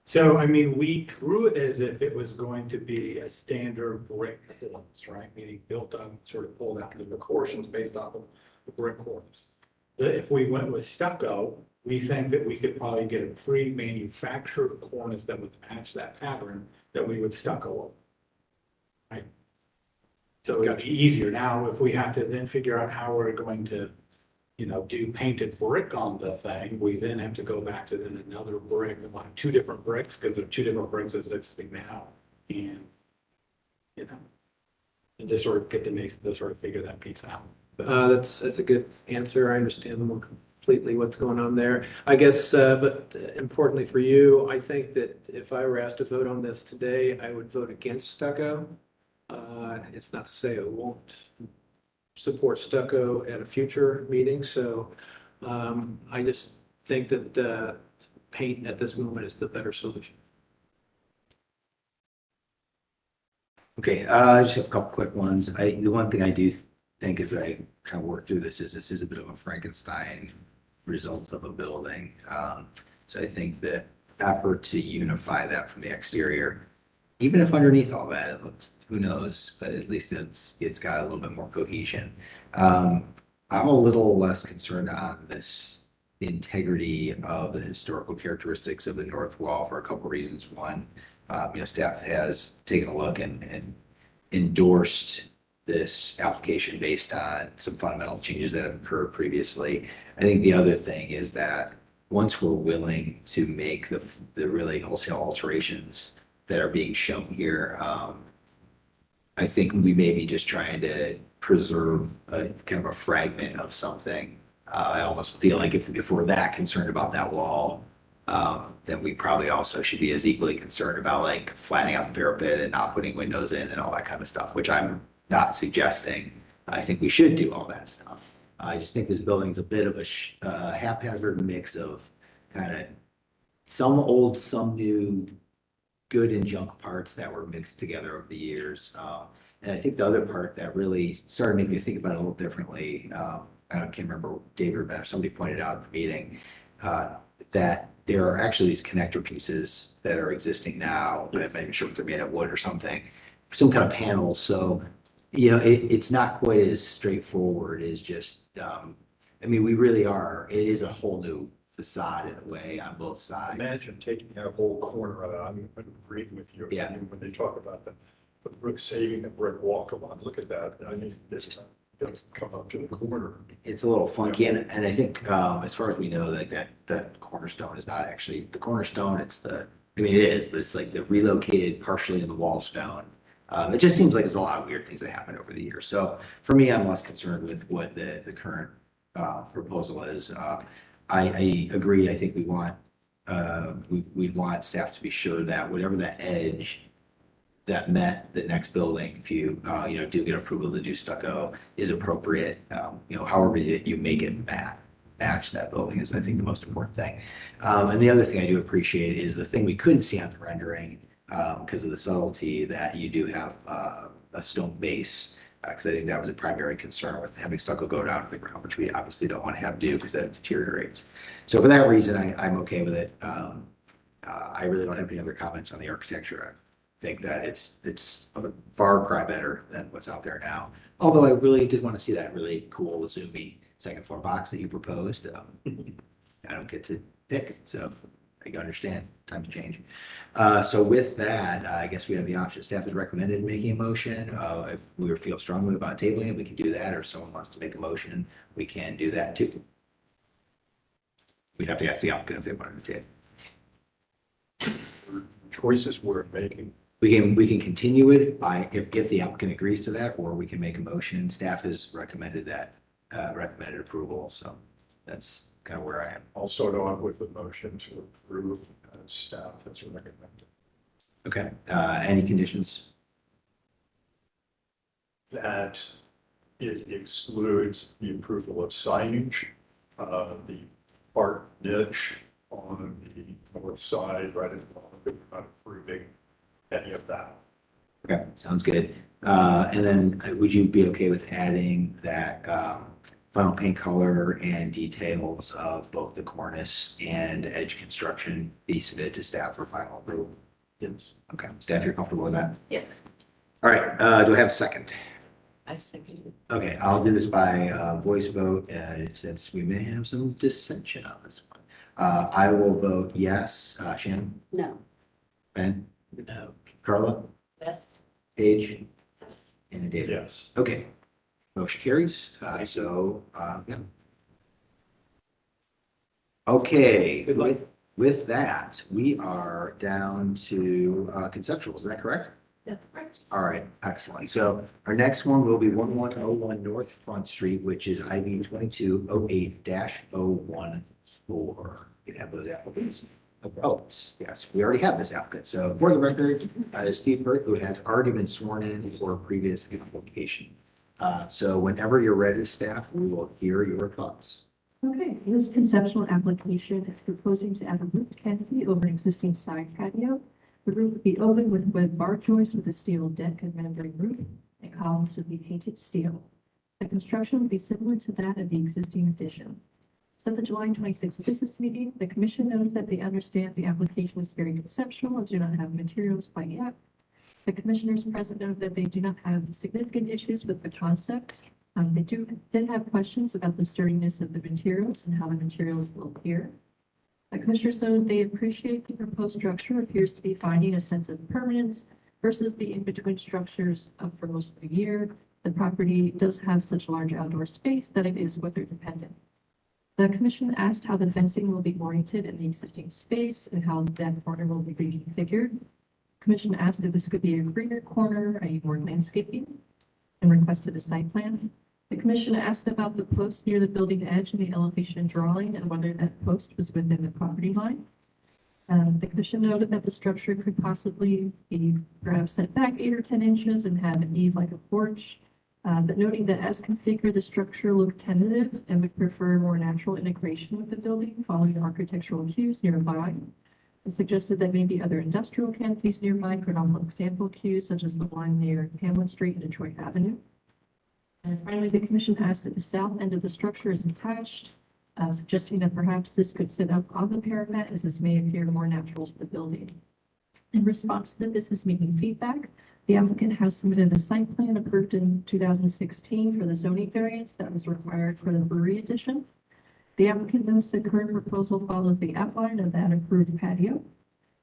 So, I mean, we drew it as if it was going to be a standard brick cornice, right? Meaning built on, sort of pulled out the proportions based off of the brick cornice. If we went with stucco, we think that we could probably get a pre-manufactured cornice that would match that pattern that we would stucco over. Right? So it'd be easier. Now, if we have to then figure out how we're going to do painted brick on the thing, we then have to go back to then another brick, like two different bricks, because there are two different bricks as existing now. And, and just sort of get to sort of figure that piece out. That's a good answer. I understand more completely what's going on there. I guess, but importantly for you, I think that if I were asked to vote on this today, I would vote against stucco. It's not to say I won't support stucco at a future meeting. So I just think that paint at this moment is the better solution. Okay, I just have a couple quick ones. The one thing I do think as I kind of work through this is a bit of a Frankenstein result of a building. So I think that effort to unify that from the exterior. Even if underneath all that, it looks, who knows, but at least it's got a little bit more cohesion. I'm a little less concerned on this integrity of the historical characteristics of the north wall for a couple of reasons. One, staff has taken a look and endorsed this application based on some fundamental changes that have occurred previously. I think the other thing is that once we're willing to make the really wholesale alterations that are being shown here, I think we may be just trying to preserve a kind of a fragment of something. I almost feel like if we're that concerned about that wall, then we probably also should be as equally concerned about like flattening out the parapet and not putting windows in and all that kind of stuff, which I'm not suggesting. I think we should do all that stuff. I just think this building's a bit of a haphazard mix of kind of some old, some new, good and junk parts that were mixed together over the years. And I think the other part that really started making me think about it a little differently, I can't remember David or Ben or somebody pointed out at the meeting, that there are actually these connector pieces that are existing now. I'm not even sure if they're made of wood or something, some kind of panels. So, it's not quite as straightforward as just, we really are, it is a whole new facade in a way on both sides. Imagine taking that whole corner out. I'm agreeing with you. Yeah. When they talk about the brick saving the brick wall, come on, look at that. This doesn't come up to the corner. It's a little funky, and I think as far as we know, like that cornerstone is not actually the cornerstone. It is, but it's like the relocated partially in the wall stone. It just seems like there's a lot of weird things that happened over the years. So for me, I'm less concerned with what the current proposal is. I agree. I think we want staff to be sure that whatever that edge that met the next building, if you do get approval to do stucco, is appropriate. However you make it match that building is, I think, the most important thing. And the other thing I do appreciate is the thing we couldn't see on the rendering because of the subtlety that you do have a stone base. Because I think that was a primary concern with having stucco go down to the ground, which we obviously don't want to have do because that deteriorates. So for that reason, I'm okay with it. I really don't have any other comments on the architecture. I think that it's a far cry better than what's out there now. Although I really did want to see that really cool zoomy second floor box that you proposed. I don't get to pick, so I can understand times change. So with that, I guess we have the option. Staff has recommended making a motion. If we feel strongly about tabling it, we can do that, or if someone wants to make a motion, we can do that too. We'd have to ask the applicant if they wanted to table. Choices we're making. We can continue it by if the applicant agrees to that, or we can make a motion. Staff has recommended that, recommended approval. So that's kind of where I am. I'll start off with a motion to approve as staff has recommended. Okay. Any conditions? That it excludes the approval of signage, the art niche on the north side, right in front of it, not approving any of that. Okay, sounds good. And then would you be okay with adding that final paint color and details of both the cornice and edge construction be submitted to staff for final approval? Yes. Okay, staff, you're comfortable with that? Yes. All right, do I have a second? I second it. Okay, I'll do this by voice vote since we may have some dissension on this one. I will vote yes. Shannon? No. Ben? No. Carla? Yes. Paige? Yes. And David? Yes. Okay. Motion carries. Yeah. Okay, with that, we are down to conceptual. Is that correct? That's right. All right, excellent. So our next one will be 1101 North Front Street, which is IV 2208-014. You can have those applicants. Oh, yes, we already have this applicant. So for the record, is Steve Burke, who has already been sworn in for a previous application. So whenever you're ready, staff, we will hear your thoughts. Okay, this conceptual application is proposing to add a roofed canopy over an existing side patio. The roof would be open with bar joists with a steel deck and membrane roof, and columns would be painted steel. The construction would be similar to that of the existing addition. So at the July 26th business meeting, the commission noted that they understand the application is very conceptual and do not have materials quite yet. The commissioners present noted that they do not have significant issues with the concept. They did have questions about the sturdiness of the materials and how the materials will appear. The commissioners noted they appreciate the proposed structure appears to be finding a sense of permanence versus the in-between structures up for most of the year. The property does have such large outdoor space that it is weather dependent. The commission asked how the fencing will be oriented in the existing space and how that corner will be reconfigured. Commission asked if this could be a greener corner, a more landscaping, and requested a site plan. The commission asked about the post near the building edge in the elevation drawing and whether that post was within the property line. The commission noted that the structure could possibly be perhaps set back 8 or 10 inches and have an eave like a porch. But noting that as configured, the structure looked tentative and would prefer more natural integration with the building following architectural cues nearby. It suggested that maybe other industrial canopies nearby could offer example cues such as the one near Hamlet Street and Detroit Avenue. And finally, the commission asked if the south end of the structure is attached, suggesting that perhaps this could sit up on the parapet as this may appear more natural to the building. In response to the business meeting feedback, the applicant has submitted a site plan approved in 2016 for the zoning variance that was required for the brewery addition. The applicant notes the current proposal follows the outline of that approved patio,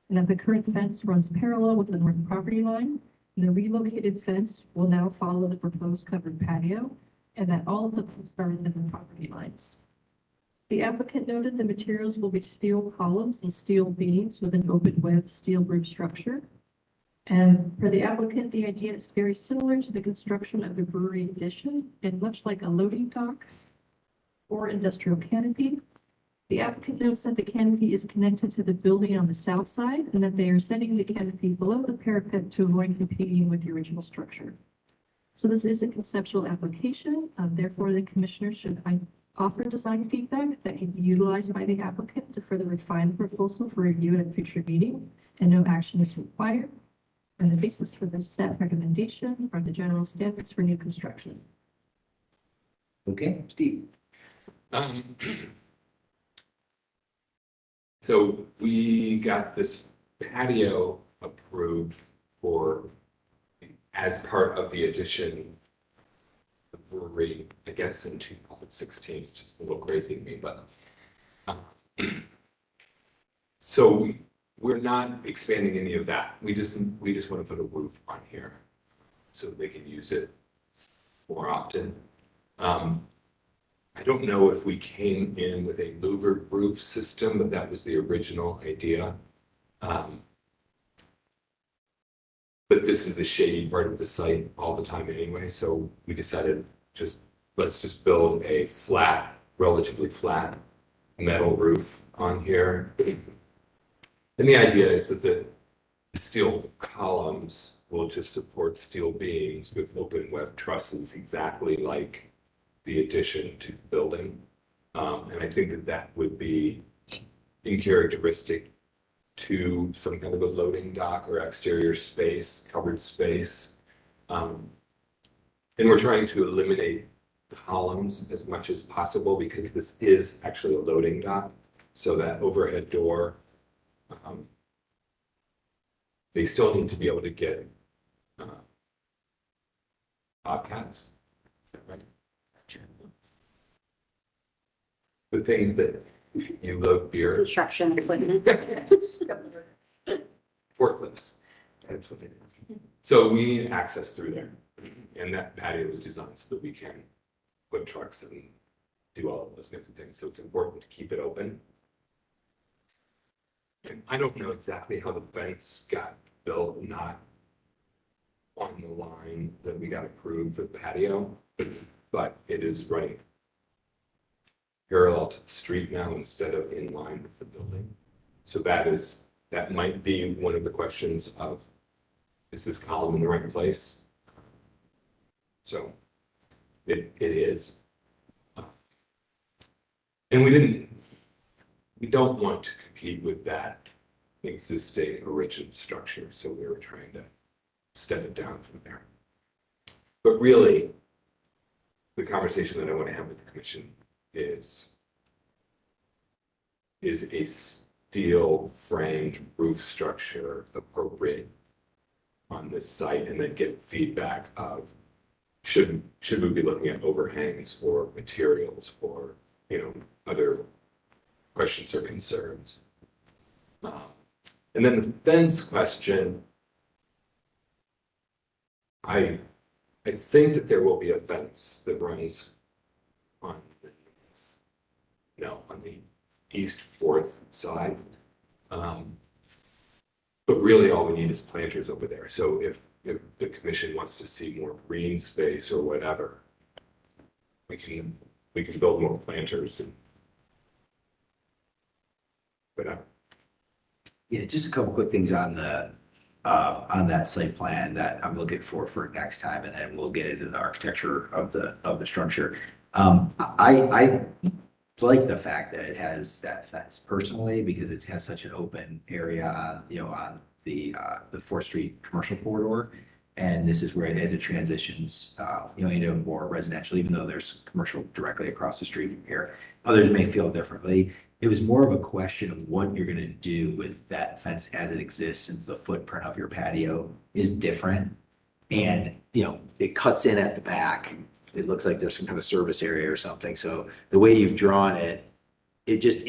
and that the current fence runs parallel with the north property line. And the relocated fence will now follow the proposed covered patio, and that all of the posts are within the property lines. The applicant noted the materials will be steel columns and steel beams with an open web steel roof structure. And for the applicant, the idea is very similar to the construction of the brewery addition, and much like a loading dock or industrial canopy. The applicant notes that the canopy is connected to the building on the south side and that they are setting the canopy below the parapet to avoid competing with the original structure. So this is a conceptual application. Therefore, the commissioner should offer design feedback that can be utilized by the applicant to further refine the proposal for review at a future meeting, and no action is required. And the basis for the staff recommendation are the general standards for new construction. Okay, Steve. So we got this patio approved for, as part of the addition, the brewery, I guess in 2016, it's just a little crazy to me, but. So we're not expanding any of that. We just want to put a roof on here so they can use it more often. I don't know if we came in with a louvered roof system, but that was the original idea. But this is the shady part of the site all the time anyway, so we decided let's just build a flat, relatively flat metal roof on here. And the idea is that the steel columns will just support steel beams with open web trusses, exactly like the addition to the building. And I think that would be uncharacteristic to some kind of a loading dock or exterior space, covered space. And we're trying to eliminate columns as much as possible because this is actually a loading dock. So that overhead door, they still need to be able to get bobcats, right? The things that you load beer. Construction equipment. Forklifts, that's what it is. So we need access through there. And that patio is designed so that we can put trucks and do all of those kinds of things. So it's important to keep it open. And I don't know exactly how the fence got built, not on the line that we got approved for the patio, but it is running parallel to the street now instead of in line with the building. So that might be one of the questions of, is this column in the right place? So it is. And we don't want to compete with that existing original structure. So we were trying to step it down from there. But really, the conversation that I want to have with the commission is is a steel framed roof structure appropriate on this site, and then get feedback of should we be looking at overhangs or materials or, other questions or concerns. And then the fence question, I think that there will be a fence that runs on the east fourth side. But really all we need is planters over there. So if the commission wants to see more green space or whatever, we can build more planters and whatever. Yeah, just a couple quick things on that site plan that I'm looking for next time, and then we'll get into the architecture of the structure. I like the fact that it has that fence personally, because it has such an open area on the 4th Street commercial corridor. And this is where, as it transitions, into more residential, even though there's commercial directly across the street from here. Others may feel differently. It was more of a question of what you're gonna do with that fence as it exists, since the footprint of your patio is different. And, it cuts in at the back. It looks like there's some kind of service area or something. So the way you've drawn it, it just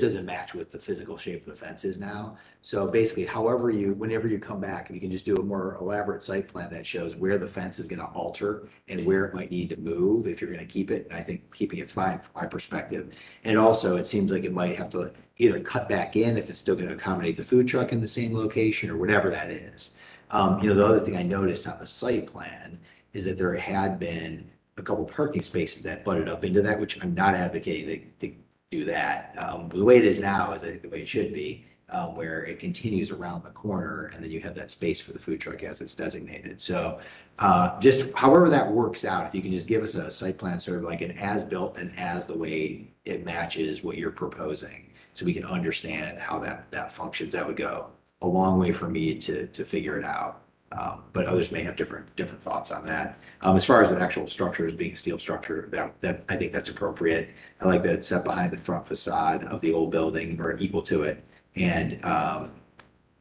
doesn't match with the physical shape of the fences now. So basically, whenever you come back, if you can just do a more elaborate site plan that shows where the fence is gonna alter and where it might need to move if you're gonna keep it. And I think keeping it's fine from my perspective. And also, it seems like it might have to either cut back in if it's still gonna accommodate the food truck in the same location or whatever that is. The other thing I noticed on the site plan is that there had been a couple parking spaces that butted up into that, which I'm not advocating to do that. The way it is now is the way it should be, where it continues around the corner, and then you have that space for the food truck as it's designated. So just however that works out, if you can just give us a site plan, sort of like an as-built and as the way it matches what you're proposing, so we can understand how that functions, that would go a long way for me to figure it out. But others may have different thoughts on that. As far as the actual structure as being a steel structure, that I think that's appropriate. I like that it's set behind the front facade of the old building or equal to it, and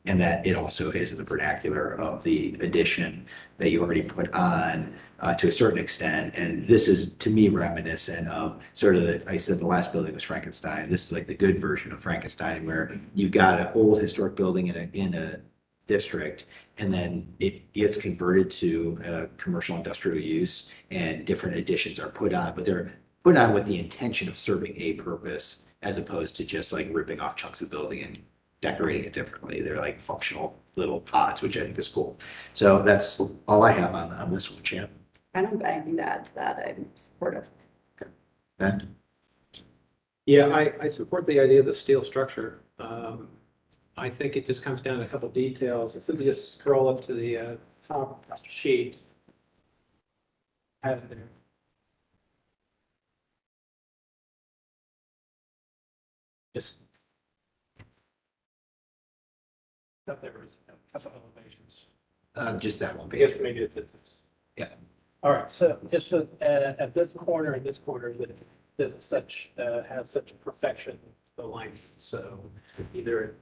that it also is the vernacular of the addition that you already put on to a certain extent. And this is, to me, reminiscent of sort of I said the last building was Frankenstein. This is like the good version of Frankenstein, where you've got an old historic building in a district, and then it gets converted to commercial industrial use, and different additions are put on, but they're put on with the intention of serving a purpose, as opposed to just like ripping off chunks of building and decorating it differently. They're like functional little pods, which I think is cool. So that's all I have on this one, Champ. I don't have anything to add to that. I'm supportive. Ben? Yeah, I support the idea of the steel structure. I think it just comes down to a couple details. If we just scroll up to the top sheet. Have it there. Just up there is a couple elevations. Just that one I page. guess maybe it's. Yeah. All right, so just at this corner and this corner, that such has such perfection alignment. So either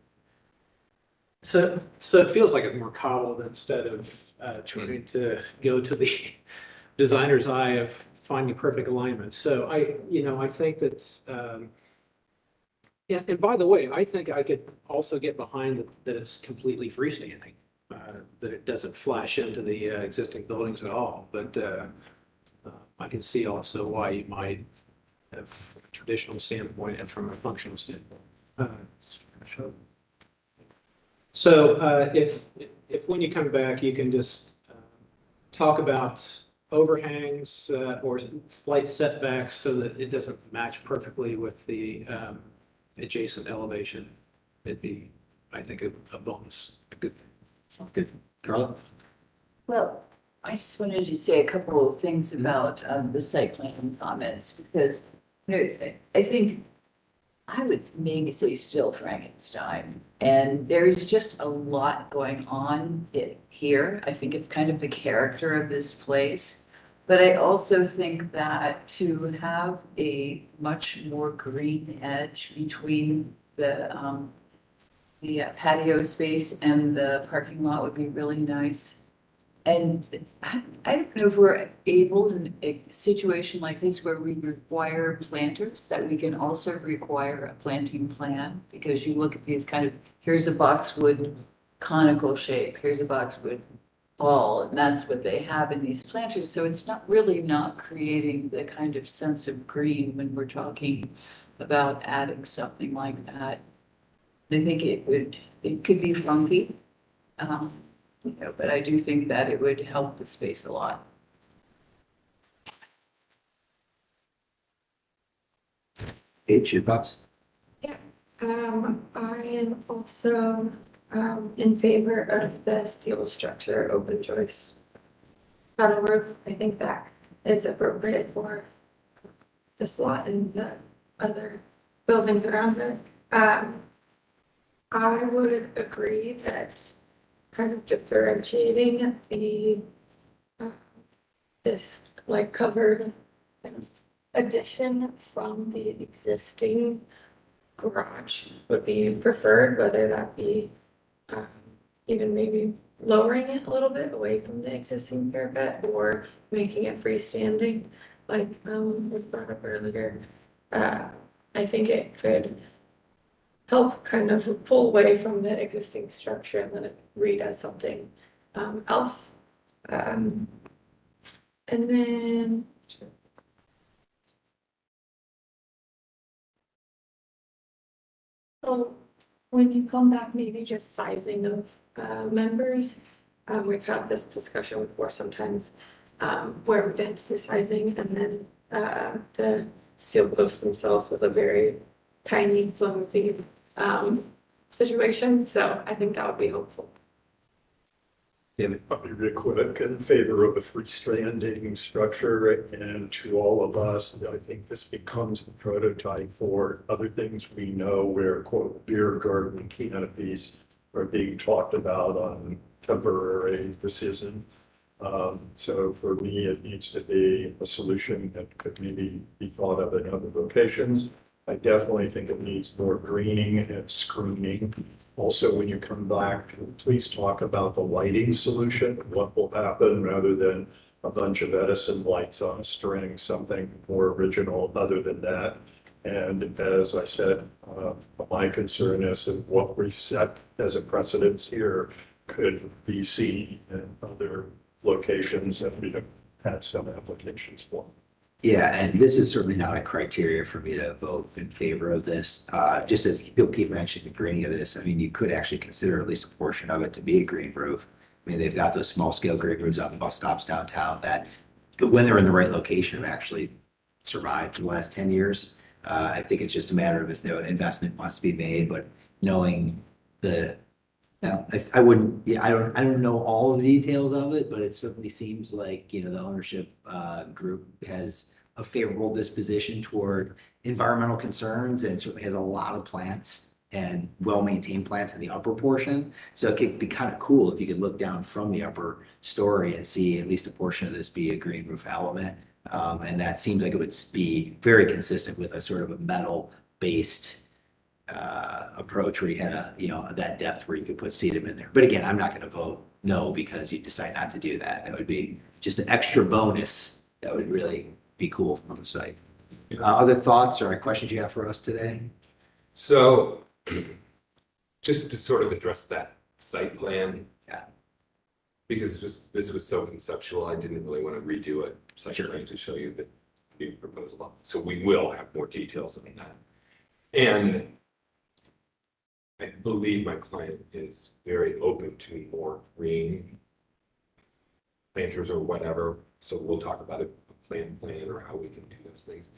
so it feels like it's more cobbled instead of trying to go to the designer's eye of finding perfect alignment. So I think that yeah, and by the way, I think I could also get behind that it's completely freestanding. That it doesn't flash into the existing buildings at all, but I can see also why you might have from a traditional standpoint and from a functional standpoint. So if when you come back, you can just talk about overhangs or slight setbacks so that it doesn't match perfectly with the adjacent elevation, it'd be, I think, a bonus, a good thing. Good. Carla? Well, I just wanted to say a couple of things about the site plan comments, because, I think I would maybe say still Frankenstein. And there's just a lot going on here. I think it's kind of the character of this place. But I also think that to have a much more green edge between the patio space and the parking lot would be really nice. And I don't know if we're able in a situation like this where we require planters, that we can also require a planting plan. Because you look at these kind of, here's a boxwood conical shape, here's a boxwood ball, and that's what they have in these planters. So it's not really not creating the kind of sense of green when we're talking about adding something like that. I think it could be funky, but I do think that it would help the space a lot. Paige, your thoughts? I am also, in favor of the steel structure, open joist metal roof. I think that is appropriate for this lot and the other buildings around it. I would agree that kind of differentiating the, this like covered kind of addition from the existing garage would be preferred, whether that be even maybe lowering it a little bit away from the existing parapet or making it freestanding, like was brought up earlier. I think it could help kind of pull away from the existing structure and let it read as something else. And then so when you come back, maybe just sizing of members. We've had this discussion before sometimes where we did see sizing and then the steel posts themselves was a very tiny, flimsy situation. So I think that would be helpful. David? I'll be real quick in favor of a freestanding structure, and to all of us, I think this becomes the prototype for other things we know where quote beer garden canopies are being talked about on temporary precision. So for me, it needs to be a solution that could maybe be thought of in other locations. I definitely think it needs more greening and screening. Also, when you come back, please talk about the lighting solution, what will happen rather than a bunch of Edison lights on a string, something more original other than that. And as I said, my concern is that what we set as a precedence here could be seen in other locations that we have had some applications for. Yeah, and this is certainly not a criteria for me to vote in favor of this. Just as people keep mentioning the greening of this, I mean, you could actually consider at least a portion of it to be a green roof. I mean, they've got those small scale green roofs on the bus stops downtown that, when they're in the right location, have actually survived for the last 10 years. I think it's just a matter of if the investment wants to be made, but knowing the, I wouldn't, I don't know all of the details of it, but it certainly seems like, the ownership group has a favorable disposition toward environmental concerns and certainly has a lot of plants and well-maintained plants in the upper portion. So it could be kind of cool if you could look down from the upper story and see at least a portion of this be a green roof element. And that seems like it would be very consistent with a sort of a metal-based approach where you had that depth where you could put sedum in there. But again, I'm not going to vote no because you decide not to do that. That would be just an extra bonus. That would really be cool on the site. Other thoughts or questions you have for us today? So just to sort of address that site plan. Yeah. Because this was so conceptual, I didn't really want to redo it. Site plan to show you the new proposal. So we will have more details on that. And I believe my client is very open to more green planters or whatever. So we'll talk about a plan or how we can do those things.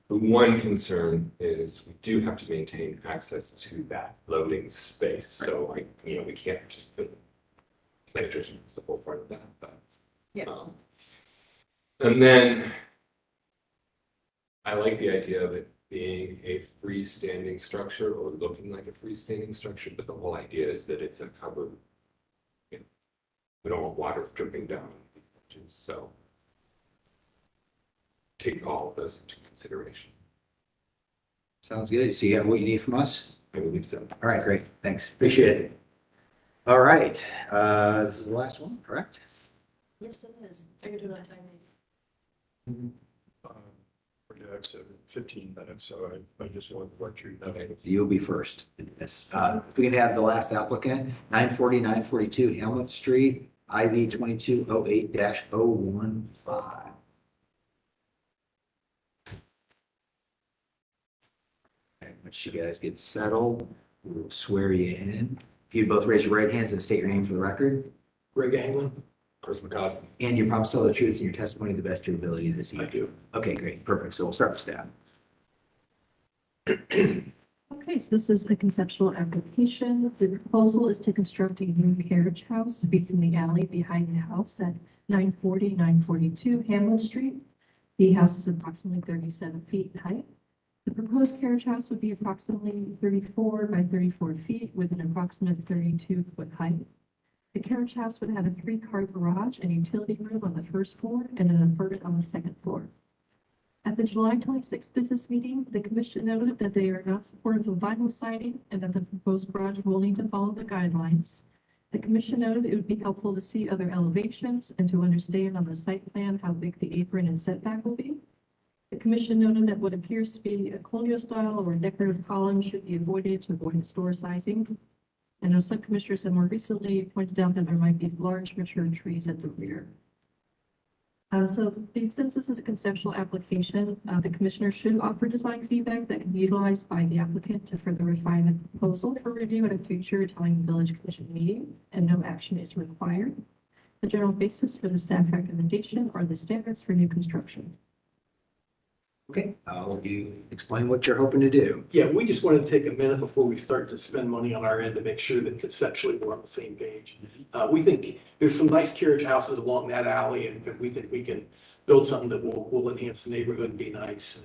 The one concern is we do have to maintain access to that loading space. So we can't just put planters in the forefront of that. But, Yeah. And then I like the idea of it being a freestanding structure or looking like a freestanding structure, but the whole idea is that it's a covered, we don't want water dripping down the edges, so take all of those into consideration. Sounds good. So you have what you need from us? I believe so. All right, great. Thanks. Appreciate it. All right, this is the last one, correct? Yes, it is. I could do that time. We're at 15 minutes, so I just wanted to let you know. Okay, so you'll be first. Yes, if we can have the last applicant, 942 Hamlet Street, IV 2208-015. Okay, once you guys get settled, we'll swear you in. If you both raise your right hands and state your name for the record, Greg Anglin? Chris McCausland. and you promise to tell the truth in your testimony to the best of your ability this I evening. do. Okay, great, perfect. So we'll start with staff. Okay, so this is a conceptual application. The proposal is to construct a new carriage house facing the alley behind the house at 942 Hamlet Street. The house is approximately 37 feet in height. The proposed carriage house would be approximately 34 by 34 feet with an approximate 32-foot height. The carriage house would have a 3-car garage and utility room on the first floor and an apartment on the second floor. At the July 26th business meeting, the commission noted that they are not supportive of vinyl siding and that the proposed garage will need to follow the guidelines. The commission noted it would be helpful to see other elevations and to understand on the site plan how big the apron and setback will be. The commission noted that what appears to be a colonial style or decorative column should be avoided to avoid store sizing. And our subcommissioners have more recently pointed out that there might be large mature trees at the rear. So since this is a conceptual application, the commissioner should offer design feedback that can be utilized by the applicant to further refine the proposal for review at a future Italian Village Commission meeting, and no action is required. The general basis for the staff recommendation are the standards for new construction. Okay, I'll let you explain what you're hoping to do. Yeah, we just wanted to take a minute before we start to spend money on our end to make sure that conceptually we're on the same page. We think there's some nice carriage houses along that alley, and we think we can build something that will enhance the neighborhood and be nice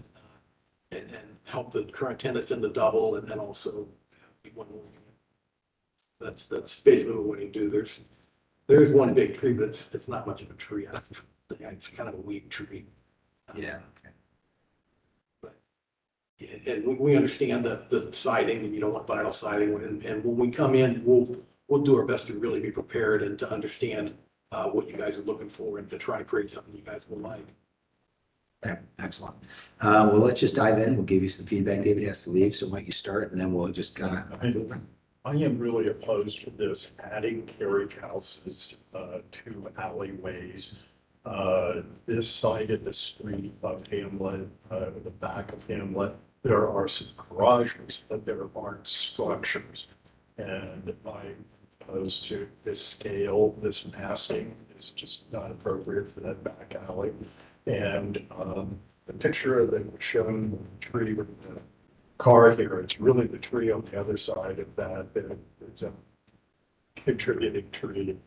and help the current tenants in the double and then also be one more unit. That's basically what we want to do. There's one big tree, but it's not much of a tree. It's kind of a weak tree. Yeah. And we understand the siding, you don't want vinyl siding, and when we come in, we'll do our best to really be prepared and to understand what you guys are looking for and to try to create something you guys will like. Okay, excellent. Well, let's just dive in. We'll give you some feedback. David has to leave, so why don't you start, and then we'll just kind of. I am really opposed to this adding carriage houses to alleyways. This side of the street of Hamlet, the back of Hamlet, there are some garages, but there aren't structures. And I'm opposed to this scale, this massing is just not appropriate for that back alley. And the picture that was shown, the tree with the car here, it's really the tree on the other side of that. It's a contributing tree.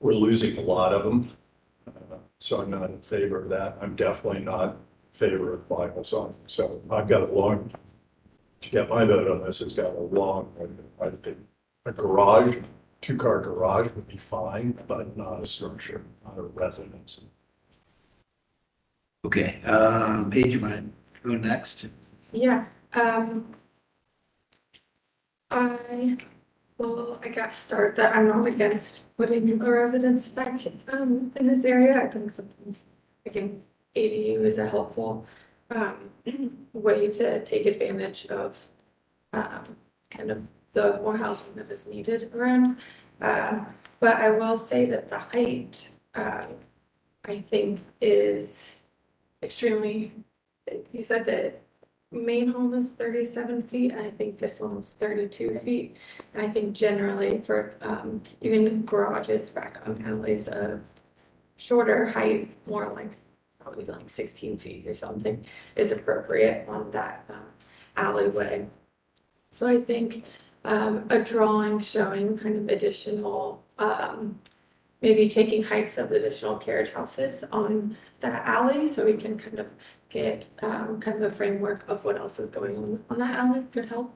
We're losing a lot of them. So I'm not in favor of that. I'm definitely not in favor of vinyl siding. So I've got to get my vote on this, it's got a long, I think a garage, 2-car garage would be fine, but not a structure, not a residence. Okay, Paige, you want to go next? Yeah, I guess start that I'm not against putting a residence back in this area. I think sometimes, again, ADU is a helpful way to take advantage of kind of the more housing that is needed around. But I will say that the height, I think, is extremely, you said that main home is 37 feet, and I think this one was 32 feet. And I think generally for even garages back on alleys of shorter height, more like probably like 16 feet or something, is appropriate on that alleyway. So I think a drawing showing kind of additional, maybe taking heights of additional carriage houses on that alley, so we can kind of get kind of a framework of what else is going on that alley could help.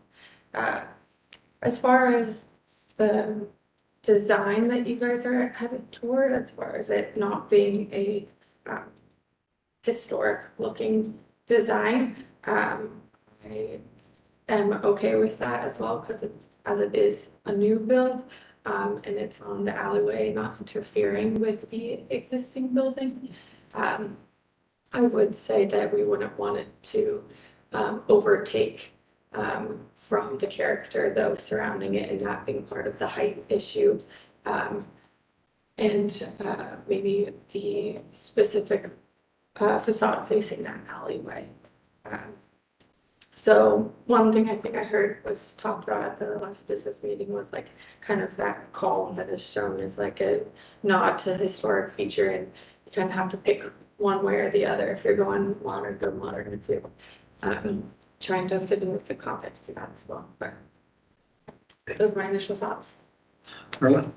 As far as the design that you guys are headed toward, as far as it not being a historic looking design, I am okay with that as well, because as it is a new build, and it's on the alleyway, not interfering with the existing building. I would say that we wouldn't want it to overtake from the character though surrounding it and that being part of the height issue. And maybe the specific facade facing that alleyway. So one thing I think I heard was talked about at the last business meeting was like kind of that column that is shown as like a nod to historic feature, and you kind of have to pick one way or the other. If you're going modern, go modern. If you're trying to fit in with the context of that as well. But those are my initial thoughts. Carla?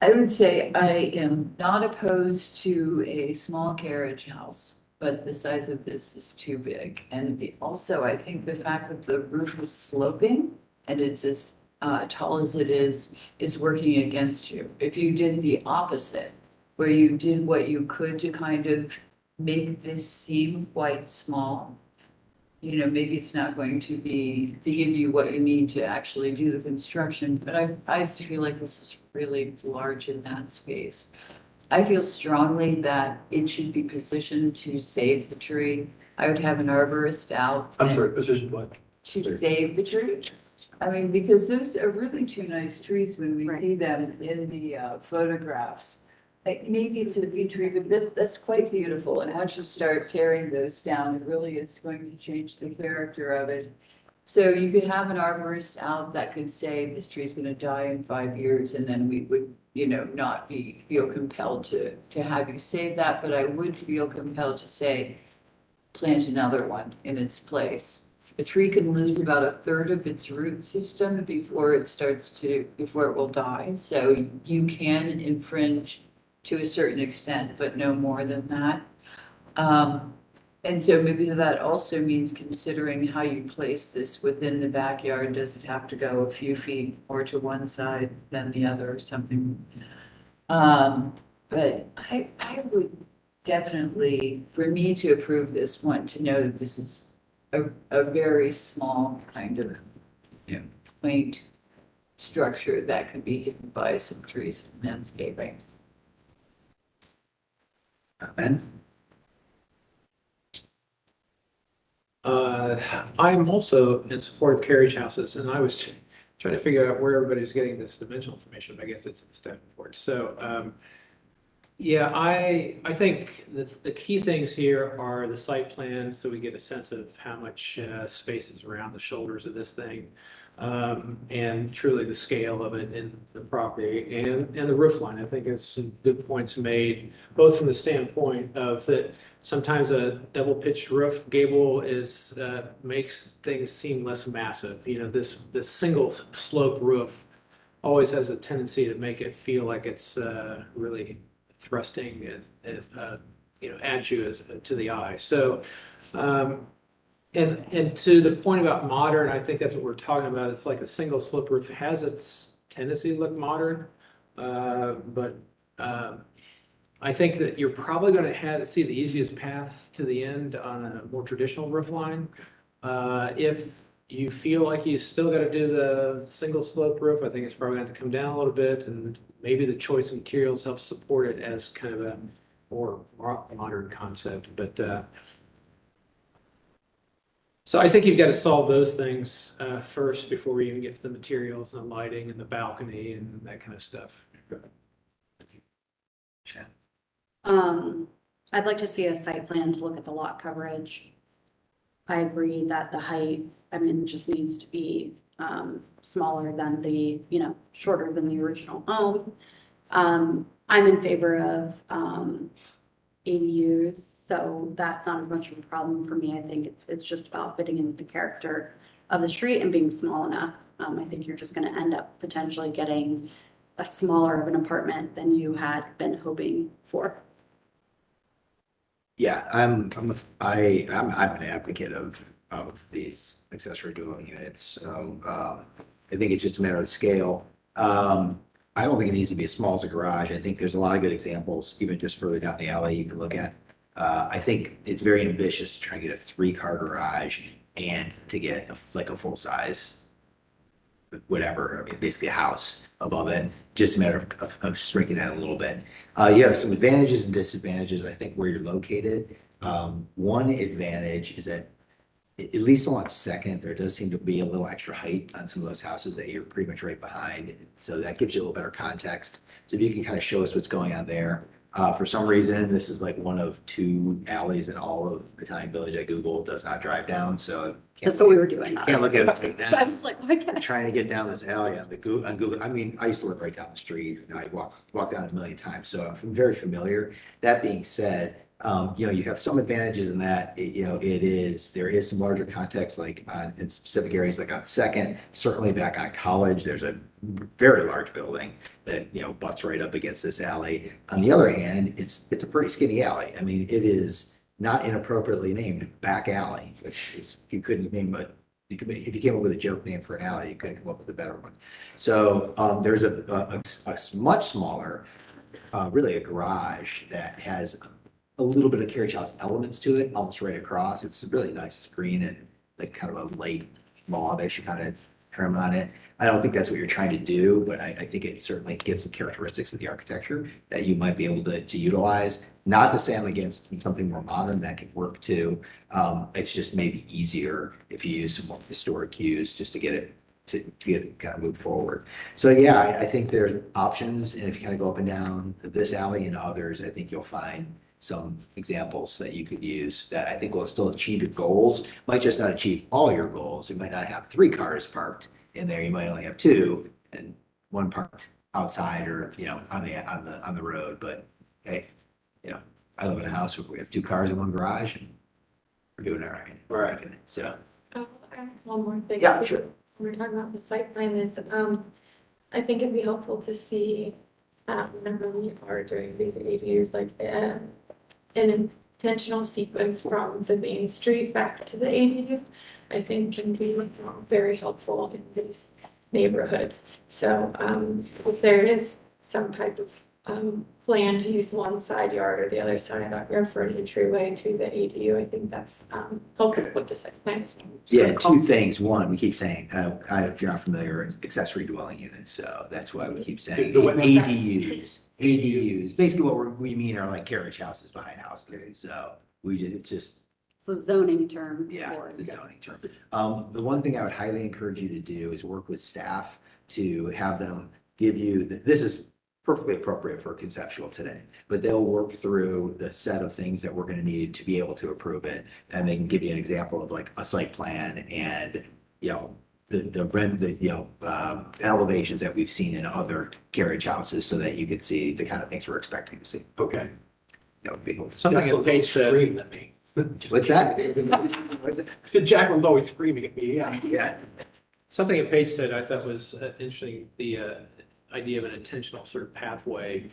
I would say I am not opposed to a small carriage house, but the size of this is too big. And also, I think the fact that the roof is sloping and it's as tall as it is working against you. If you did the opposite, where you did what you could to kind of make this seem quite small, you know, maybe it's not going to be to give you what you need to actually do the construction, but I just feel like this is really large in that space. I feel strongly that it should be positioned to save the tree. I would have an arborist out. I'm sorry, position what? To save the tree. I mean, because those are really two nice trees when we see them in the photographs. Like maybe it's a big tree, but that's quite beautiful. And once you start tearing those down, it really is going to change the character of it. So you could have an arborist out that could say this tree's going to die in 5 years, and then we would, you know, not feel compelled to have you save that, but I would feel compelled to say plant another one in its place. A tree can lose about 1/3 of its root system before it will die. So you can infringe to a certain extent, but no more than that. And so maybe that also means considering how you place this within the backyard. Does it have to go a few feet more to one side than the other or something? But I would definitely, for me to approve this, want to know that this is a very small kind of, you know, quaint structure that could be hidden by some trees and landscaping. Ben? I'm also in support of carriage houses, and I was trying to figure out where everybody's getting this dimensional information, but I guess it's in the staff report. So, yeah, I think the key things here are the site plan, so we get a sense of how much space is around the shoulders of this thing, and truly the scale of it in the property, and the roof line. I think it's some good points made, both from the standpoint of that sometimes a double pitched roof gable makes things seem less massive. You know, this single slope roof always has a tendency to make it feel like it's really thrusting and you know, at you to the eye. So, and to the point about modern, I think that's what we're talking about. It's like a single slope roof has its tendency to look modern, but I think that you're probably going to see the easiest path to the end on a more traditional roof line. If you feel like you still got to do the single slope roof, I think it's probably going to have to come down a little bit, and maybe the choice of materials helps support it as kind of a more modern concept. But so I think you've got to solve those things first before we even get to the materials and the lighting and the balcony and that kind of stuff. I'd like to see a site plan to look at the lot coverage. I agree that the height, I mean, just needs to be smaller than the, you know, shorter than the original home. I'm in favor of ADUs, so that's not as much of a problem for me. I think it's just about fitting in with the character of the street and being small enough. I think you're just going to end up potentially getting a smaller of an apartment than you had been hoping for. Yeah, I'm an advocate of these accessory dwelling units. So I think it's just a matter of scale. I don't think it needs to be as small as a garage. I think there's a lot of good examples, even just further down the alley you can look at. I think it's very ambitious to try and get a 3-car garage and to get like a full size, whatever, I mean, basically a house above it, just a matter of shrinking that a little bit. You have some advantages and disadvantages, I think, where you're located. One advantage is that at least along Second, there does seem to be a little extra height on some of those houses that you're pretty much right behind. So that gives you a little better context. So if you can kind of show us what's going on there. For some reason, this is like one of 2 alleys in all of Italian Village that Google does not drive down, so. That's what we were doing. Can't look at it. So I was like, why can't I? Trying to get down this alley on Google. I mean, I used to live right down the street, and I walked down it a million times, so I'm very familiar. That being said, you have some advantages in that, there is some larger context, like in specific areas, like on Second, certainly back on College, there's a very large building that, butts right up against this alley. On the other hand, it's a pretty skinny alley. I mean, it is not inappropriately named Back Alley, which is, you couldn't name it. If you came up with a joke name for an alley, you couldn't come up with a better one. So there's a much smaller, really a garage that has a little bit of carriage house elements to it, almost right across. It's a really nice screen and like kind of a late lawn that you kind of trim on it. I don't think that's what you're trying to do, but I think it certainly gets some characteristics of the architecture that you might be able to utilize. Not to say I'm against something more modern that can work too. It's just maybe easier if you use some more historic cues just to get it to get it kind of move forward. So yeah, I think there's options, and if you kind of go up and down this alley and others, I think you'll find some examples that you could use that I think will still achieve your goals. Might just not achieve all your goals. You might not have 3 cars parked in there. You might only have 2 and 1 parked outside or on the road. But hey, I live in a house where we have 2 cars and 1 garage, and we're doing all right. All right. So I have one more thing. yeah, too. sure. We're talking about the site plan is, I think it'd be helpful to see, whenever we are doing these ADUs, like, an intentional sequence from the main street back to the ADU, I think can be very helpful in these neighborhoods. So, if there is some type of, plan to use one side yard or the other side yard for an entryway to the ADU, I think that's, helpful with the site plan as well. Yeah, 2 things. One, we keep saying, if you're not familiar, it's accessory dwelling units. So that's why we keep saying The what now? ADUs. ADUs. Basically, what we mean are like carriage houses behind houses. So it's just, It's a zoning term. yeah, for it. it's a zoning term. The one thing I would highly encourage you to do is work with staff to have them give you, this is perfectly appropriate for conceptual today, but they'll work through the set of things that we're going to need to be able to approve it. And they can give you an example of like a site plan and, the elevations that we've seen in other carriage houses so that you could see the kind of things we're expecting to see. Okay. That would be. Something in page Screaming at me. What's that? What's it? I said Jacqueline's always screaming at me, yeah. Yeah. Something that Paige said I thought was interesting, the idea of an intentional sort of pathway,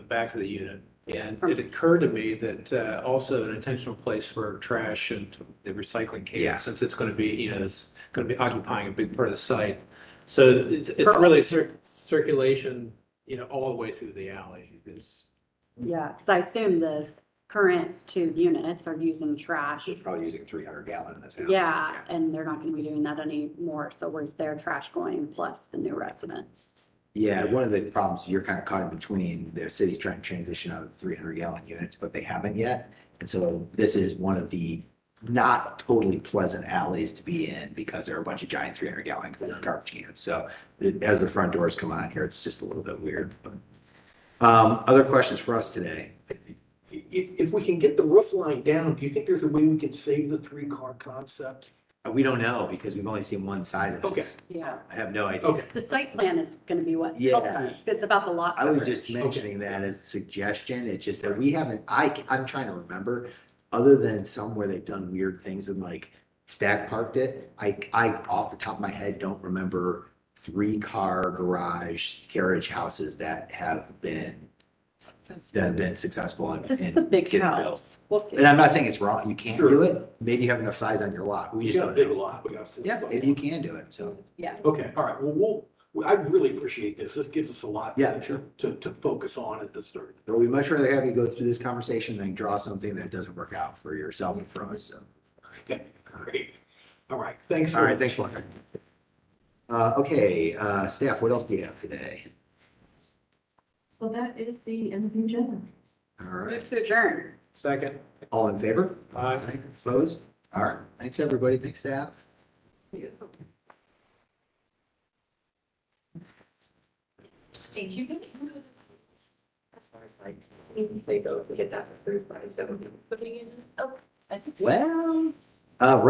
back to the unit. And it occurred to me that also an intentional place for trash and the recycling case, Yeah. since it's going to be, it's going to be occupying a big part of the site. So it's really circulation, all the way through the alley is. Yeah, because I assume the current 2 units are using trash. They're probably using 300 gallon in this house. Yeah, and they're not going to be doing that anymore. So where's their trash going plus the new residents? Yeah, one of the problems, you're kind of caught in between, the city's trying to transition out of the 300 gallon units, but they haven't yet. And so this is one of the not totally pleasant alleys to be in because there are a bunch of giant 300 gallon garbage cans. So as the front doors come on here, it's just a little bit weird. But other questions for us today? If we can get the roof line down, do you think there's a way we can save the 3-car concept? We don't know because we've only seen one side of this. Yeah. I have no idea. Okay. The site plan is going to be what? Yeah. It's about the lot. I was coverage. just mentioning that as a suggestion. It's just that we haven't, I'm trying to remember, other than some where they've done weird things and like stack parked it, I off the top of my head don't remember 3-car garage carriage houses that have been successful. This is a big getting house. We'll see. And I'm not saying it's wrong. You can't Sure. do it. Maybe you have enough size on your lot. We We just got a don't big know. lot, we got 4. Yeah, maybe you can do it. So Yeah. Okay, all right, well, I really appreciate this. This gives us a lot. Yeah, sure. To focus on at the start. But we'd much rather have you go through this conversation than draw something that doesn't work out for yourself and for us, so. Okay, great. All right, thanks. All right, thanks a lot. Okay, staff, what else do you have today? So that is the end of the agenda. All right, Move to adjourn. Second. all in favor? Aye. Opposed? All right, thanks, everybody. Thanks, staff. Steve, you guys know as far as like, if they go to get that approved by zoning, putting in. I think Well, right